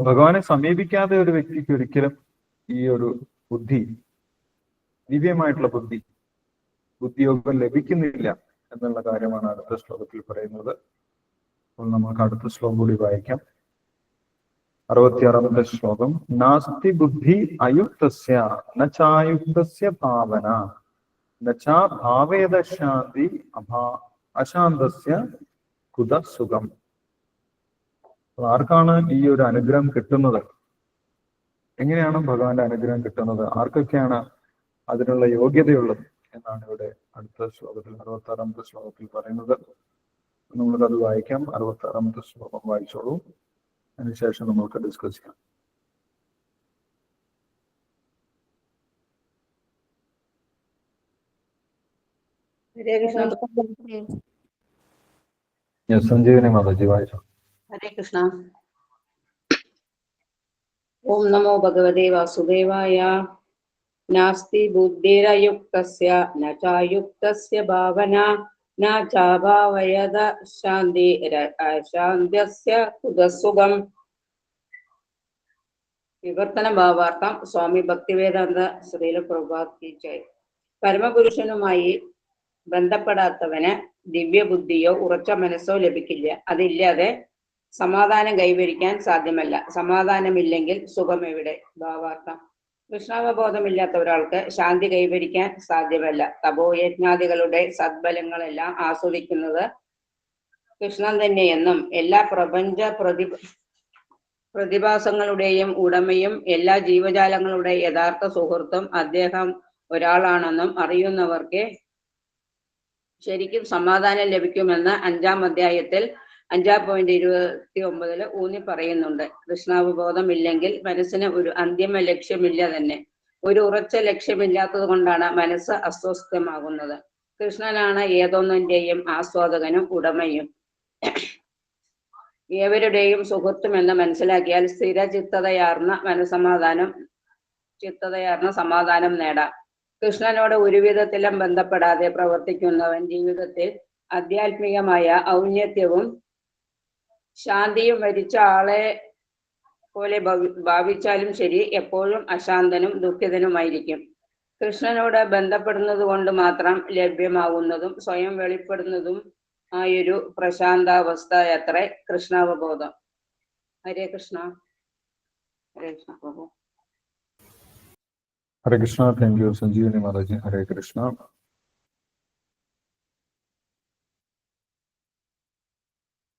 ഭഗവാനെ സമീപിക്കാതെ ഒരു വ്യക്തിക്ക് ഒരിക്കലും ഈ ഒരു ബുദ്ധി, ദിവ്യമായിട്ടുള്ള ബുദ്ധിയോഗം ലഭിക്കുന്നില്ല എന്നുള്ള കാര്യമാണ് അടുത്ത ശ്ലോകത്തിൽ പറയുന്നത്. അപ്പോൾ നമുക്ക് അടുത്ത ശ്ലോകം കൂടി വായിക്കാം. 66ാമത്തെ ശ്ലോകം. നാസ്തി ബുദ്ധി അയുക്തസ്യ നചായുക്തസ്യ ഭാവന നചാ ഭാവേദ ശാന്തി അശാന്തസ്യ കുത സുഖം. ആർക്കാണ് ഈ ഒരു അനുഗ്രഹം കിട്ടുന്നത്? എങ്ങനെയാണ് ഭഗവാന്റെ അനുഗ്രഹം കിട്ടുന്നത്? ആർക്കൊക്കെയാണ് അതിനുള്ള യോഗ്യതയുള്ളത് എന്നാണ് ഇവിടെ അടുത്ത ശ്ലോകത്തിൽ 66ാമത്തെ ശ്ലോകത്തിൽ പറയുന്നത്. നമ്മൾക്കത് വായിക്കാം. 66ാമത്തെ ശ്ലോകം വായിച്ചോളൂ. അതിനുശേഷം നമുക്ക് ഡിസ്കസ് ചെയ്യാം. സഞ്ജീവനി മാതാജി വായിച്ചു. ഹരേ കൃഷ്ണ. ഓം നമോ ഭഗവതേ വാസുദേവായ. നാസ്തി ബുദ്ധിരയുക്തസ്യ ന ചായുക്തസ്യ ഭാവന ന ചാഭാവയത ശാന്തി അശാന്ത്യസ്യ കുതസുഖം. വിവർത്തന ഭാവാർത്ഥം. സ്വാമി ഭക്തിവേദാന്ത ശ്രീല പ്രഭുപാദ് കി ജയ്. പരമപുരുഷനുമായി ബന്ധപ്പെടാത്തവന് ദിവ്യബുദ്ധിയോ ഉറച്ച മനസ്സോ ലഭിക്കില്ല. അതില്ലാതെ സമാധാനം കൈവരിക്കാൻ സാധ്യമല്ല. സമാധാനമില്ലെങ്കിൽ സുഖം എവിടെ? ഭാവാർത്ഥം. കൃഷ്ണാവബോധമില്ലാത്ത ഒരാൾക്ക് ശാന്തി കൈവരിക്കാൻ സാധ്യമല്ല. തപോയജ്ഞാദികളുടെ സദ്ഫലങ്ങളെല്ലാം ആസ്വദിക്കുന്നത് കൃഷ്ണൻ തന്നെയെന്നും എല്ലാ പ്രപഞ്ച പ്രതിഭാസങ്ങളുടെയും ഉടമയും എല്ലാ ജീവജാലങ്ങളുടെ യഥാർത്ഥ സുഹൃത്തും അദ്ദേഹം ഒരാളാണെന്നും അറിയുന്നവർക്ക് ശരിക്കും സമാധാനം ലഭിക്കുമെന്ന് 5-ാം അധ്യായത്തിൽ 5.29 ഊന്നി പറയുന്നുണ്ട്. കൃഷ്ണാവബോധമില്ലെങ്കിൽ മനസ്സിന് ഒരു അന്തിമ ലക്ഷ്യമില്ല തന്നെ. ഒരു ഉറച്ച ലക്ഷ്യമില്ലാത്തത് കൊണ്ടാണ് മനസ്സ് അസ്വസ്ഥമാകുന്നത്. കൃഷ്ണനാണ് ഏതൊന്നിന്റെയും ആസ്വാദകനും ഉടമയും ഏവരുടെയും സുഹൃത്തുമെന്ന് മനസ്സിലാക്കിയാൽ ചിത്തതയാർന്ന സമാധാനം നേടാം. കൃഷ്ണനോട് ഒരു വിധത്തിലും ബന്ധപ്പെടാതെ പ്രവർത്തിക്കുന്നവൻ ജീവിതത്തിൽ ആധ്യാത്മികമായ ഔന്നത്യവും ശാന്തിയും വരിച്ച ആളെ പോലെ ഭാവിച്ചാലും ശരി, എപ്പോഴും അശാന്തനും ദുഃഖിതനുമായിരിക്കും. കൃഷ്ണനോട് ബന്ധപ്പെടുന്നത് കൊണ്ട് മാത്രം ലഭ്യമാകുന്നതും സ്വയം വെളിപ്പെടുന്നതും ആയൊരു പ്രശാന്താവസ്ഥ അത്രേ കൃഷ്ണാവബോധം. ഹരേ കൃഷ്ണ. ഹരേ കൃഷ്ണ പ്രഭു. ഹരേ കൃഷ്ണ. താങ്ക് യു സഞ്ജീവനി മാതാജി. ഹരേ കൃഷ്ണ.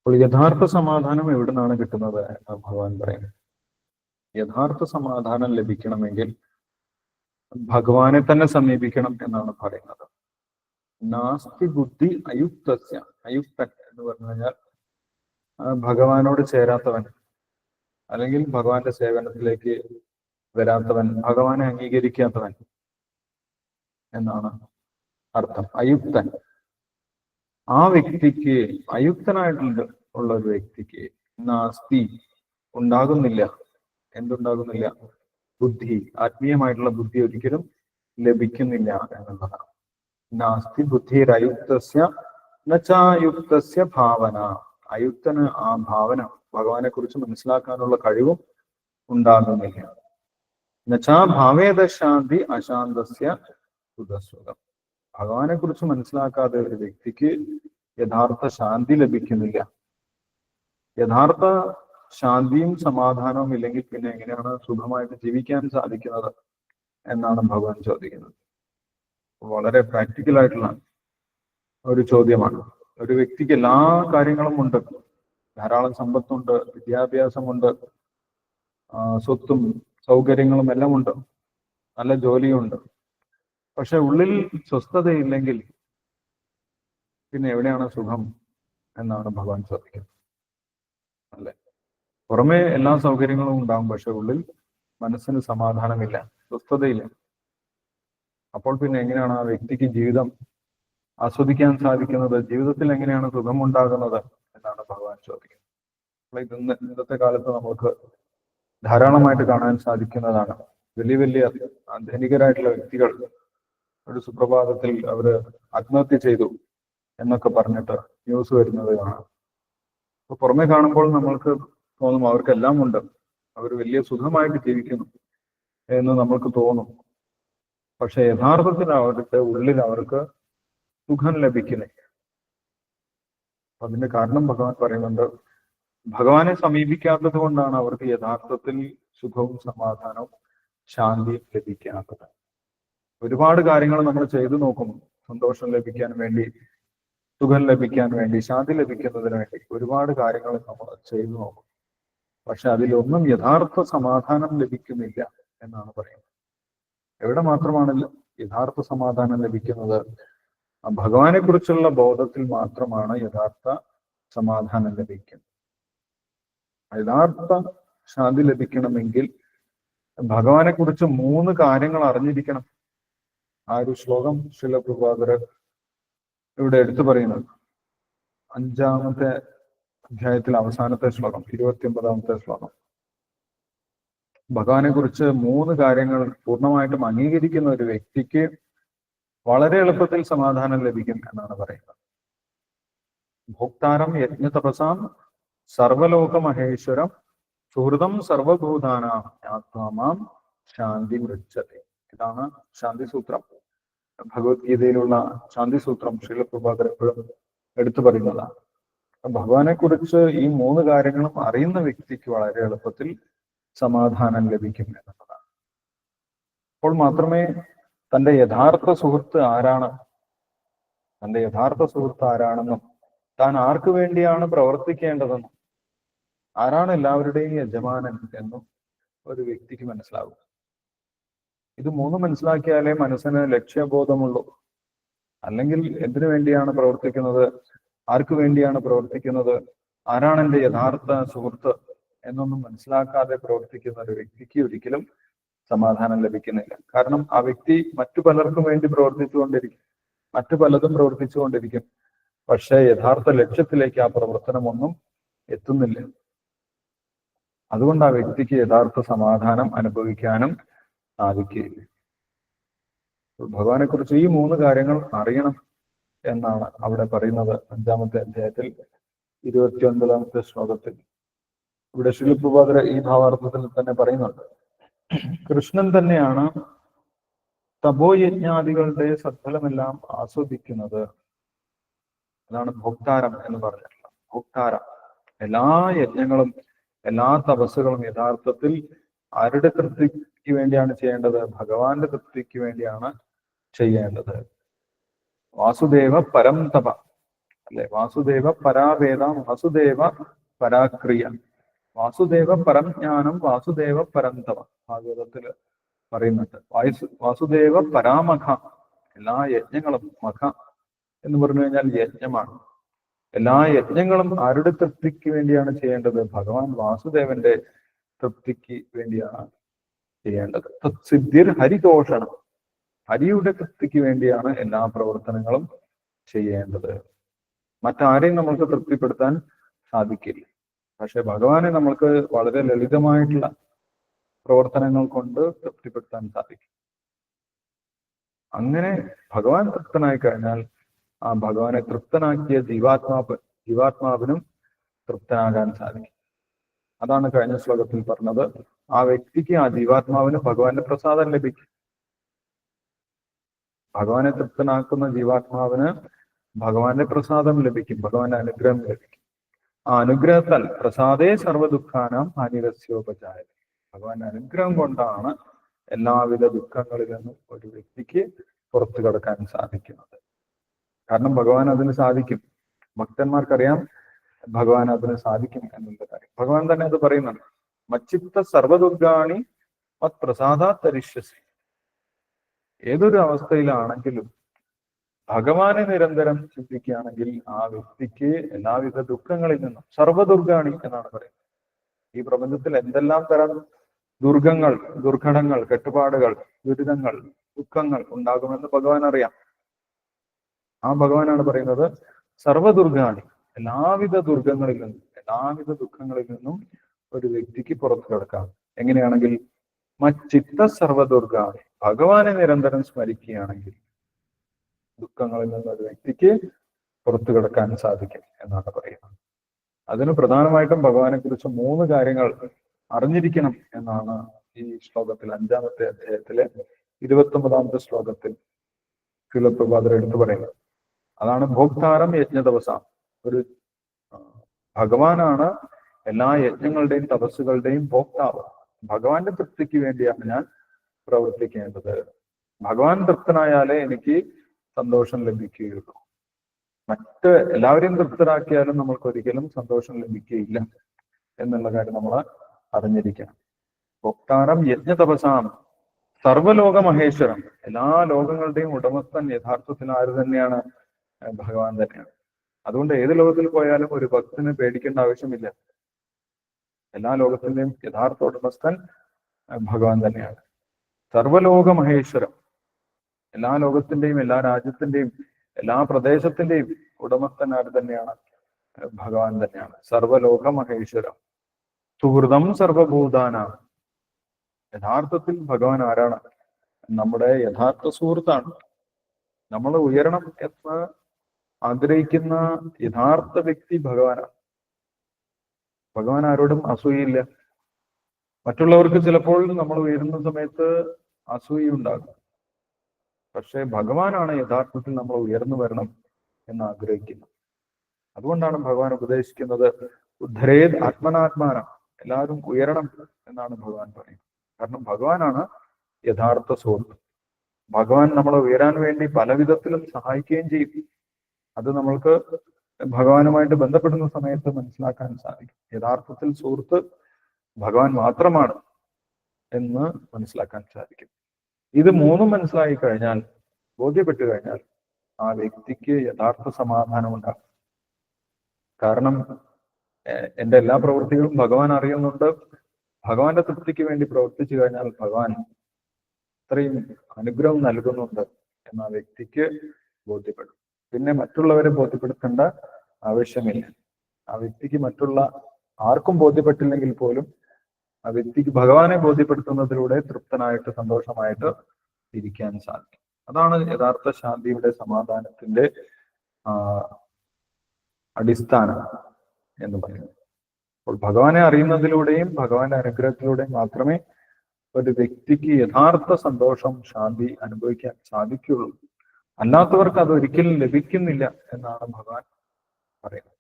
അപ്പോൾ യഥാർത്ഥ സമാധാനം എവിടെ നിന്നാണ് കിട്ടുന്നത് എന്ന് ഭഗവാൻ പറയുന്നത്. യഥാർത്ഥ സമാധാനം ലഭിക്കണമെങ്കിൽ ഭഗവാനെ തന്നെ സമീപിക്കണം എന്നാണ് പറയുന്നത്. നാസ്തി ബുദ്ധി അയുക്തസ്യ. അയുക്തൻ എന്ന് പറഞ്ഞു കഴിഞ്ഞാൽ ഭഗവാനോട് ചേരാത്തവൻ, അല്ലെങ്കിൽ ഭഗവാന്റെ സേവനത്തിലേക്ക് വരാത്തവൻ, ഭഗവാനെ അംഗീകരിക്കാത്തവൻ എന്നാണ് അർത്ഥം. അയുക്തൻ. ആ വ്യക്തിക്ക്, അയുക്തനായിട്ടുള്ള ഒരു വ്യക്തിക്ക് നാസ്തി ഉണ്ടാകുന്നില്ല. എന്തുണ്ടാകുന്നില്ല? ബുദ്ധി, ആത്മീയമായിട്ടുള്ള ബുദ്ധി ഒരിക്കലും ലഭിക്കുന്നില്ല എന്നുള്ളതാണ്. നാസ്തി ബുദ്ധിരയുക്തസ്യ നചായുക്തസ്യ ഭാവന. അയുക്തന് ആ ഭാവന, ഭഗവാനെ കുറിച്ച് മനസ്സിലാക്കാനുള്ള കഴിവും ഉണ്ടാകുന്നില്ല. നചാ ഭാവേദ ശാന്തി അശാന്തസ്യ കുതസുഖം. ഭഗവാനെ കുറിച്ച് മനസ്സിലാക്കാതെ ഒരു വ്യക്തിക്ക് യഥാർത്ഥ ശാന്തി ലഭിക്കുന്നില്ല. യഥാർത്ഥ ശാന്തിയും സമാധാനവും ഇല്ലെങ്കിൽ പിന്നെ എങ്ങനെയാണ് സുഖമായിട്ട് ജീവിക്കാൻ സാധിക്കുന്നത് എന്നാണ് ഭഗവാൻ ചോദിക്കുന്നത്. വളരെ പ്രാക്ടിക്കൽ ആയിട്ടുള്ള ഒരു ചോദ്യമാണ്. ഒരു വ്യക്തിക്ക് എല്ലാ കാര്യങ്ങളും ഉണ്ട്, ധാരാളം സമ്പത്തുണ്ട്, വിദ്യാഭ്യാസമുണ്ട്, സ്വത്തും സൗകര്യങ്ങളും എല്ലാം ഉണ്ട്, നല്ല ജോലിയുണ്ട്. പക്ഷെ ഉള്ളിൽ സ്വസ്ഥതയില്ലെങ്കിൽ പിന്നെ എവിടെയാണ് സുഖം എന്നാണ് ഭഗവാൻ ചോദിക്കുന്നത്. അല്ലെ, പുറമെ എല്ലാ സൗകര്യങ്ങളും ഉണ്ടാകും, പക്ഷെ ഉള്ളിൽ മനസ്സിന് സമാധാനമില്ല, സ്വസ്ഥതയില്ല. അപ്പോൾ പിന്നെ എങ്ങനെയാണ് ആ വ്യക്തിക്ക് ജീവിതം ആസ്വദിക്കാൻ സാധിക്കുന്നത്? ജീവിതത്തിൽ എങ്ങനെയാണ് സുഖമുണ്ടാകുന്നത് എന്നാണ് ഭഗവാൻ ചോദിക്കുന്നത്. അപ്പോൾ ഇന്നത്തെ കാലത്ത് നമുക്ക് ധാരാളമായിട്ട് കാണാൻ സാധിക്കുന്നതാണ്. വലിയ വലിയ ധനികരായിട്ടുള്ള വ്യക്തികൾ ഒരു സുപ്രഭാതത്തിൽ അവര് ആത്മഹത്യ ചെയ്തു എന്നൊക്കെ പറഞ്ഞിട്ട് ന്യൂസ് വരുന്നത് കാണാം. അപ്പൊ പുറമെ കാണുമ്പോൾ നമ്മൾക്ക് തോന്നും അവർക്കെല്ലാം ഉണ്ട്, അവർ വലിയ സുഖമായിട്ട് ജീവിക്കുന്നു എന്ന് നമ്മൾക്ക് തോന്നും. പക്ഷെ യഥാർത്ഥത്തിൽ അവരുടെ ഉള്ളിൽ അവർക്ക് സുഖം ലഭിക്കുന്നില്ല. അതിന്റെ കാരണം ഭഗവാൻ പറയുന്നുണ്ട്, ഭഗവാനെ സമീപിക്കാത്തത് കൊണ്ടാണ് അവർക്ക് യഥാർത്ഥത്തിൽ സുഖവും സമാധാനവും ശാന്തിയും ലഭിക്കാത്തത്. ഒരുപാട് കാര്യങ്ങൾ നമ്മൾ ചെയ്തു നോക്കും, സന്തോഷം ലഭിക്കാൻ വേണ്ടി, സുഖം ലഭിക്കാൻ വേണ്ടി, ശാന്തി ലഭിക്കുന്നതിന് വേണ്ടി ഒരുപാട് കാര്യങ്ങൾ നമ്മൾ ചെയ്തു നോക്കും. പക്ഷെ അതിലൊന്നും യഥാർത്ഥ സമാധാനം ലഭിക്കുന്നില്ല എന്നാണ് പറയുന്നത്. എവിടെ മാത്രമാണ് യഥാർത്ഥ സമാധാനം ലഭിക്കുന്നത്? ഭഗവാനെ കുറിച്ചുള്ള ബോധത്തിൽ മാത്രമാണ് യഥാർത്ഥ സമാധാനം ലഭിക്കുന്നത്. യഥാർത്ഥ ശാന്തി ലഭിക്കണമെങ്കിൽ ഭഗവാനെ കുറിച്ച് 3 കാര്യങ്ങൾ അറിഞ്ഞിരിക്കണം. ആ ഒരു ശ്ലോകം ശ്രീല പ്രഭുപാദർ ഇവിടെ എടുത്തു പറയുന്നത്. അഞ്ചാമത്തെ അധ്യായത്തിൽ അവസാനത്തെ ശ്ലോകം 29-ാമത്തെ ശ്ലോകം. ഭഗവാനെ കുറിച്ച് 3 കാര്യങ്ങൾ പൂർണ്ണമായിട്ടും അംഗീകരിക്കുന്ന ഒരു വ്യക്തിക്ക് വളരെ എളുപ്പത്തിൽ സമാധാനം ലഭിക്കും എന്നാണ് പറയുന്നത്. ഭോക്താരം യജ്ഞതപസാം സർവലോക മഹേശ്വരം സുഹൃതം സർവഭൂതാനാം ആത്മാമാം ശാന്തി മൃച്ഛതി. ഇതാണ് ശാന്തി സൂത്രം. ഭഗവത്ഗീതയിലുള്ള ശാന്തി സൂത്രം ശ്രീല പ്രഭാകർ എപ്പോഴും എടുത്തു പറയുന്നതാണ്. ഭഗവാനെ കുറിച്ച് ഈ 3 കാര്യങ്ങളും അറിയുന്ന വ്യക്തിക്ക് വളരെ എളുപ്പത്തിൽ സമാധാനം ലഭിക്കും എന്നുള്ളതാണ്. അപ്പോൾ മാത്രമേ തന്റെ യഥാർത്ഥ സുഹൃത്ത് ആരാണെന്നും താൻ ആർക്കു വേണ്ടിയാണ് പ്രവർത്തിക്കേണ്ടതെന്നും ആരാണ് എല്ലാവരുടെയും യജമാനൻ എന്നും ഒരു വ്യക്തിക്ക് മനസ്സിലാകും. ഇത് 3 മനസ്സിലാക്കിയാലേ മനസ്സിന് ലക്ഷ്യബോധമുള്ളൂ. അല്ലെങ്കിൽ എന്തിനു വേണ്ടിയാണ് പ്രവർത്തിക്കുന്നത്, ആർക്കു വേണ്ടിയാണ് പ്രവർത്തിക്കുന്നത്, ആരാണ് എൻ്റെ യഥാർത്ഥ സുഹൃത്ത് എന്നൊന്നും മനസ്സിലാക്കാതെ പ്രവർത്തിക്കുന്ന ഒരു വ്യക്തിക്ക് ഒരിക്കലും സമാധാനം ലഭിക്കുന്നില്ല. കാരണം ആ വ്യക്തി മറ്റു പലർക്കും വേണ്ടി മറ്റു പലതും പ്രവർത്തിച്ചുകൊണ്ടിരിക്കും. പക്ഷേ യഥാർത്ഥ ലക്ഷ്യത്തിലേക്ക് ആ പ്രവർത്തനമൊന്നും എത്തുന്നില്ല. അതുകൊണ്ട് ആ വ്യക്തിക്ക് യഥാർത്ഥ സമാധാനം അനുഭവിക്കാനും സാധിക്കുകയില്ല. ഭഗവാനെ കുറിച്ച് ഈ 3 കാര്യങ്ങൾ അറിയണം എന്നാണ് അവിടെ പറയുന്നത് 5-ാമത്തെ അധ്യായത്തിൽ 29-ാമത്തെ ശ്ലോകത്തിൽ. ഇവിടെ ശ്രീല പ്രഭാകർ ഈ ഭാവാർത്ഥത്തിൽ തന്നെ പറയുന്നുണ്ട്. കൃഷ്ണൻ തന്നെയാണ് തപോയജ്ഞാദികളുടെ സത്ഫലമെല്ലാം ആസ്വദിക്കുന്നത്. അതാണ് ഭോക്താരം എന്ന് പറഞ്ഞിട്ടുള്ളത്. ഭോക്താരം, എല്ലാ യജ്ഞങ്ങളും എല്ലാ തപസ്സുകളും യഥാർത്ഥത്തിൽ ആരുടെ തൃപ്തിക്ക് വേണ്ടിയാണ് ചെയ്യേണ്ടത്? ഭഗവാന്റെ തൃപ്തിക്ക് വേണ്ടിയാണ് ചെയ്യേണ്ടത്. വാസുദേവ പരം തപ അല്ലെ, വാസുദേവ പരാവേദ, വാസുദേവ പരാക്രിയ, വാസുദേവ പരം ജ്ഞാനം, വാസുദേവ പരം തപ ഭാഗവതത്തില് പറയുന്നുണ്ട്. വാസുദേവ പരാമഖ, എല്ലാ യജ്ഞങ്ങളും, മഖ എന്ന് പറഞ്ഞു കഴിഞ്ഞാൽ യജ്ഞമാണ്. എല്ലാ യജ്ഞങ്ങളും ആരുടെ തൃപ്തിക്ക് വേണ്ടിയാണ് ചെയ്യേണ്ടത്? ഭഗവാൻ വാസുദേവന്റെ തൃപ്തിക്ക് വേണ്ടിയാണ് ചെയ്യേണ്ടത്. തത്സിദ്ധിർ ഹരിതോഷണം, ഹരിയുടെ തൃപ്തിക്ക് വേണ്ടിയാണ് എല്ലാ പ്രവർത്തനങ്ങളും ചെയ്യേണ്ടത്. മറ്റാരെയും നമ്മൾക്ക് തൃപ്തിപ്പെടുത്താൻ സാധിക്കില്ല. പക്ഷെ ഭഗവാനെ നമ്മൾക്ക് വളരെ ലളിതമായിട്ടുള്ള പ്രവർത്തനങ്ങൾ കൊണ്ട് തൃപ്തിപ്പെടുത്താൻ സാധിക്കും. അങ്ങനെ ഭഗവാൻ തൃപ്തനായി കഴിഞ്ഞാൽ ആ ഭഗവാനെ തൃപ്തനാക്കിയ ജീവാത്മാവിനും തൃപ്തനാകാൻ സാധിക്കും. അതാണ് കഴിഞ്ഞ ശ്ലോകത്തിൽ പറഞ്ഞത്. ആ വ്യക്തിക്ക്, ആ ജീവാത്മാവിന് ഭഗവാന്റെ പ്രസാദം ലഭിക്കും. ഭഗവാനെ തൃപ്തനാക്കുന്ന ജീവാത്മാവിന് ഭഗവാന്റെ പ്രസാദം ലഭിക്കും, ഭഗവാന്റെ അനുഗ്രഹം ലഭിക്കും. ആ അനുഗ്രഹത്താൽ പ്രസാദേ സർവ്വദുഃഖാനാം ഹാനിരസ്യോപജായത, ഭഗവാന്റെ അനുഗ്രഹം കൊണ്ടാണ് എല്ലാവിധ ദുഃഖങ്ങളിൽ നിന്നും ഒരു വ്യക്തിക്ക് പുറത്തു കടക്കാൻ സാധിക്കുന്നത്. കാരണം ഭഗവാൻ അതിന് സാധിക്കും. ഭക്തന്മാർക്കറിയാം ഭഗവാൻ അതിന് സാധിക്കും എന്നുള്ള കാര്യം. ഭഗവാൻ തന്നെ അത് പറയുന്നുണ്ട്. മച്ചിത്ത സർവദുർഗാണി മത് പ്രസാദാ തരിഷ്യസി. ഏതൊരു അവസ്ഥയിലാണെങ്കിലും ഭഗവാനെ നിരന്തരം ചിന്തിക്കുകയാണെങ്കിൽ ആ വ്യക്തിക്ക് എല്ലാവിധ ദുഃഖങ്ങളിൽ നിന്നും, സർവദുർഗാണി എന്നാണ് പറയുന്നത്. ഈ പ്രപഞ്ചത്തിൽ എന്തെല്ലാം തരം ദുർഗങ്ങൾ, ദുർഘടങ്ങൾ, കെട്ടുപാടുകൾ, ദുരിതങ്ങൾ, ദുഃഖങ്ങൾ ഉണ്ടാകുമെന്ന് ഭഗവാൻ അറിയാം. ആ ഭഗവാനാണ് പറയുന്നത് സർവദുർഗാണി, എല്ലാവിധ ദുർഗങ്ങളിൽ നിന്നും, എല്ലാവിധ ദുഃഖങ്ങളിൽ നിന്നും ഒരു വ്യക്തിക്ക് പുറത്തു കിടക്കാം. എങ്ങനെയാണെങ്കിൽ മച്ചിത്ത സർവദുർഗാണി, ഭഗവാനെ നിരന്തരം സ്മരിക്കുകയാണെങ്കിൽ ദുഃഖങ്ങളിൽ നിന്ന് ഒരു വ്യക്തിക്ക് പുറത്തു കിടക്കാൻ സാധിക്കും എന്നാണ് പറയുന്നത്. അതിന് പ്രധാനമായിട്ടും ഭഗവാനെ കുറിച്ച് 3 കാര്യങ്ങൾ അറിഞ്ഞിരിക്കണം എന്നാണ് ഈ ശ്ലോകത്തിൽ 5-ാമത്തെ അധ്യായത്തിലെ 29-ാമത്തെ ശ്ലോകത്തിൽ ശ്രീല പ്രഭാകർ എടുത്തു പറയുന്നത്. അതാണ് ഭോക്താരം യജ്ഞതപസാം. ഒരു ഭഗവാനാണ് എല്ലാ യജ്ഞങ്ങളുടെയും തപസ്സുകളുടെയും ഭോക്താവ്. ഭഗവാന്റെ തൃപ്തിക്ക് വേണ്ടിയാണ് ഞാൻ പ്രവർത്തിക്കേണ്ടത്. ഭഗവാൻ തൃപ്തനായാലേ എനിക്ക് സന്തോഷം ലഭിക്കുകയുള്ളൂ. മറ്റ് എല്ലാവരെയും തൃപ്തരാക്കിയാലും നമ്മൾക്ക് ഒരിക്കലും സന്തോഷം ലഭിക്കുകയില്ല എന്നുള്ള കാര്യം നമ്മൾ അറിഞ്ഞിരിക്കണം. ഭോക്താരം യജ്ഞതപസാം സർവലോക മഹേശ്വരം, എല്ലാ ലോകങ്ങളുടെയും ഉടമസ്ഥൻ യഥാർത്ഥത്തിൽ ആര് തന്നെയാണ്? ഭഗവാൻ തന്നെയാണ്. അതുകൊണ്ട് ഏത് ലോകത്തിൽ പോയാലും ഒരു ഭക്തന് പേടിക്കേണ്ട ആവശ്യമില്ല. എല്ലാ ലോകത്തിന്റെയും യഥാർത്ഥ ഉടമസ്ഥൻ ഭഗവാൻ തന്നെയാണ്. സർവലോക മഹേശ്വരം, എല്ലാ ലോകത്തിന്റെയും, എല്ലാ രാജ്യത്തിന്റെയും, എല്ലാ പ്രദേശത്തിന്റെയും ഉടമസ്ഥൻ ആര് തന്നെയാണ്? ഭഗവാൻ തന്നെയാണ്. സർവലോക മഹേശ്വരം, സുഹൃതം സർവഭൂതാനാം. യഥാർത്ഥത്തിൽ ഭഗവാൻ ആരാണ്? നമ്മുടെ യഥാർത്ഥ സുഹൃത്താണ്. നമ്മൾ ഉയരണം എന്ന് ആഗ്രഹിക്കുന്ന യഥാർത്ഥ വ്യക്തി ഭഗവാനാണ്. ഭഗവാൻ ആരോടും അസൂയയില്ല. മറ്റുള്ളവർക്ക് ചിലപ്പോൾ നമ്മൾ ഉയരുന്ന സമയത്ത് അസൂയുണ്ടാകും. പക്ഷെ ഭഗവാനാണ് യഥാർത്ഥത്തിൽ നമ്മൾ ഉയർന്നു വരണം എന്ന് ആഗ്രഹിക്കുന്നത്. അതുകൊണ്ടാണ് ഭഗവാൻ ഉപദേശിക്കുന്നത് ഉദ്ധരേത് ആത്മനാത്മാനം, എല്ലാവരും ഉയരണം എന്നാണ് ഭഗവാൻ പറയുന്നത്. കാരണം ഭഗവാനാണ് യഥാർത്ഥ സുഹൃത്ത്. ഭഗവാൻ നമ്മളെ ഉയരാൻ വേണ്ടി പല വിധത്തിലും സഹായിക്കുകയും ചെയ്യും. അത് നമ്മൾക്ക് ഭഗവാനുമായിട്ട് ബന്ധപ്പെടുന്ന സമയത്ത് മനസ്സിലാക്കാൻ സാധിക്കും. യഥാർത്ഥത്തിൽ സുഹൃത്ത് ഭഗവാൻ മാത്രമാണ് എന്ന് മനസ്സിലാക്കാൻ സാധിക്കും. ഇത് മൂന്നും മനസ്സിലാക്കി കഴിഞ്ഞാൽ, ബോധ്യപ്പെട്ടു കഴിഞ്ഞാൽ, ആ വ്യക്തിക്ക് യഥാർത്ഥ സമാധാനം ഉണ്ടാകും. കാരണം എൻ്റെ എല്ലാ പ്രവൃത്തികളും ഭഗവാൻ അറിയുന്നുണ്ട്. ഭഗവാന്റെ തൃപ്തിക്ക് വേണ്ടി പ്രവർത്തിച്ചു കഴിഞ്ഞാൽ ഭഗവാൻ അത്രയും അനുഗ്രഹം നൽകുന്നുണ്ട് എന്ന് ആ വ്യക്തിക്ക് ബോധ്യപ്പെടും. പിന്നെ മറ്റുള്ളവരെ ബോധ്യപ്പെടുത്തേണ്ട ആവശ്യമില്ല. ആ വ്യക്തിക്ക് മറ്റുള്ള ആർക്കും ബോധ്യപ്പെട്ടില്ലെങ്കിൽ പോലും ആ വ്യക്തിക്ക് ഭഗവാനെ ബോധ്യപ്പെടുത്തുന്നതിലൂടെ തൃപ്തനായിട്ട് സന്തോഷമായിട്ട് ഇരിക്കാൻ സാധിക്കും. അതാണ് യഥാർത്ഥ ശാന്തിയുടെ, സമാധാനത്തിന്റെ അടിസ്ഥാനം എന്ന് പറയുന്നത്. അപ്പോൾ ഭഗവാനെ അറിയുന്നതിലൂടെയും ഭഗവാന്റെ അനുഗ്രഹത്തിലൂടെയും മാത്രമേ ഒരു വ്യക്തിക്ക് യഥാർത്ഥ സന്തോഷം, ശാന്തി അനുഭവിക്കാൻ സാധിക്കുകയുള്ളൂ. അല്ലാത്തവർക്ക് അത് ഒരിക്കലും ലഭിക്കുന്നില്ല എന്നാണ് ഭഗവാൻ പറയുന്നത്.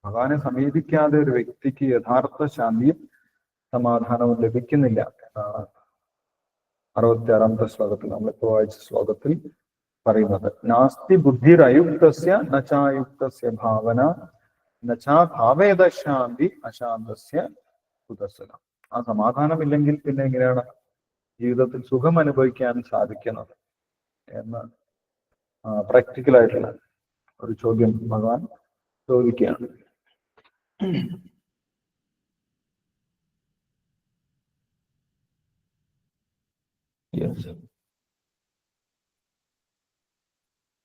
ഭഗവാനെ സമീപിക്കാതെ ഒരു വ്യക്തിക്ക് യഥാർത്ഥ ശാന്തിയും സമാധാനവും ലഭിക്കുന്നില്ല എന്നാണ് 66ാമത്തെ ശ്ലോകത്തിൽ, നമ്മളിപ്പോ വായിച്ച ശ്ലോകത്തിൽ പറയുന്നത്. നാസ്തി ബുദ്ധിരയുക്തസ്യ നചായുക്തസ്യ ഭാവന നചാ ഭാവേദ ശാന്തി അശാന്തസ്യ കുതസ്സന. ആ സമാധാനമില്ലെങ്കിൽ പിന്നെ എങ്ങനെയാണ് ജീവിതത്തിൽ സുഖം അനുഭവിക്കാൻ സാധിക്കുന്നത് എന്ന് പ്രാക്ടിക്കലായിട്ടുള്ള ഒരു ചോദ്യം ഭഗവാൻ ചോദിക്കുകയാണ്.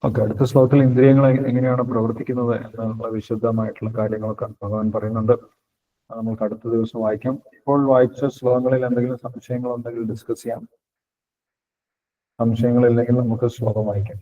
ഓക്കെ, അടുത്ത ശ്ലോകത്തിൽ ഇന്ദ്രിയങ്ങൾ എങ്ങനെയാണ് പ്രവർത്തിക്കുന്നത് എന്നുള്ള വിശദമായിട്ടുള്ള കാര്യങ്ങളൊക്കെ ഭഗവാൻ പറയുന്നുണ്ട്. അത് നമുക്ക് അടുത്ത ദിവസം വായിക്കാം. ഇപ്പോൾ വായിച്ച ശ്ലോകങ്ങളിൽ എന്തെങ്കിലും സംശയങ്ങളുണ്ടെങ്കിൽ ഡിസ്കസ് ചെയ്യാം. സംശയങ്ങളില്ലെങ്കിൽ നമുക്ക് ശ്ലോകം വായിക്കാം.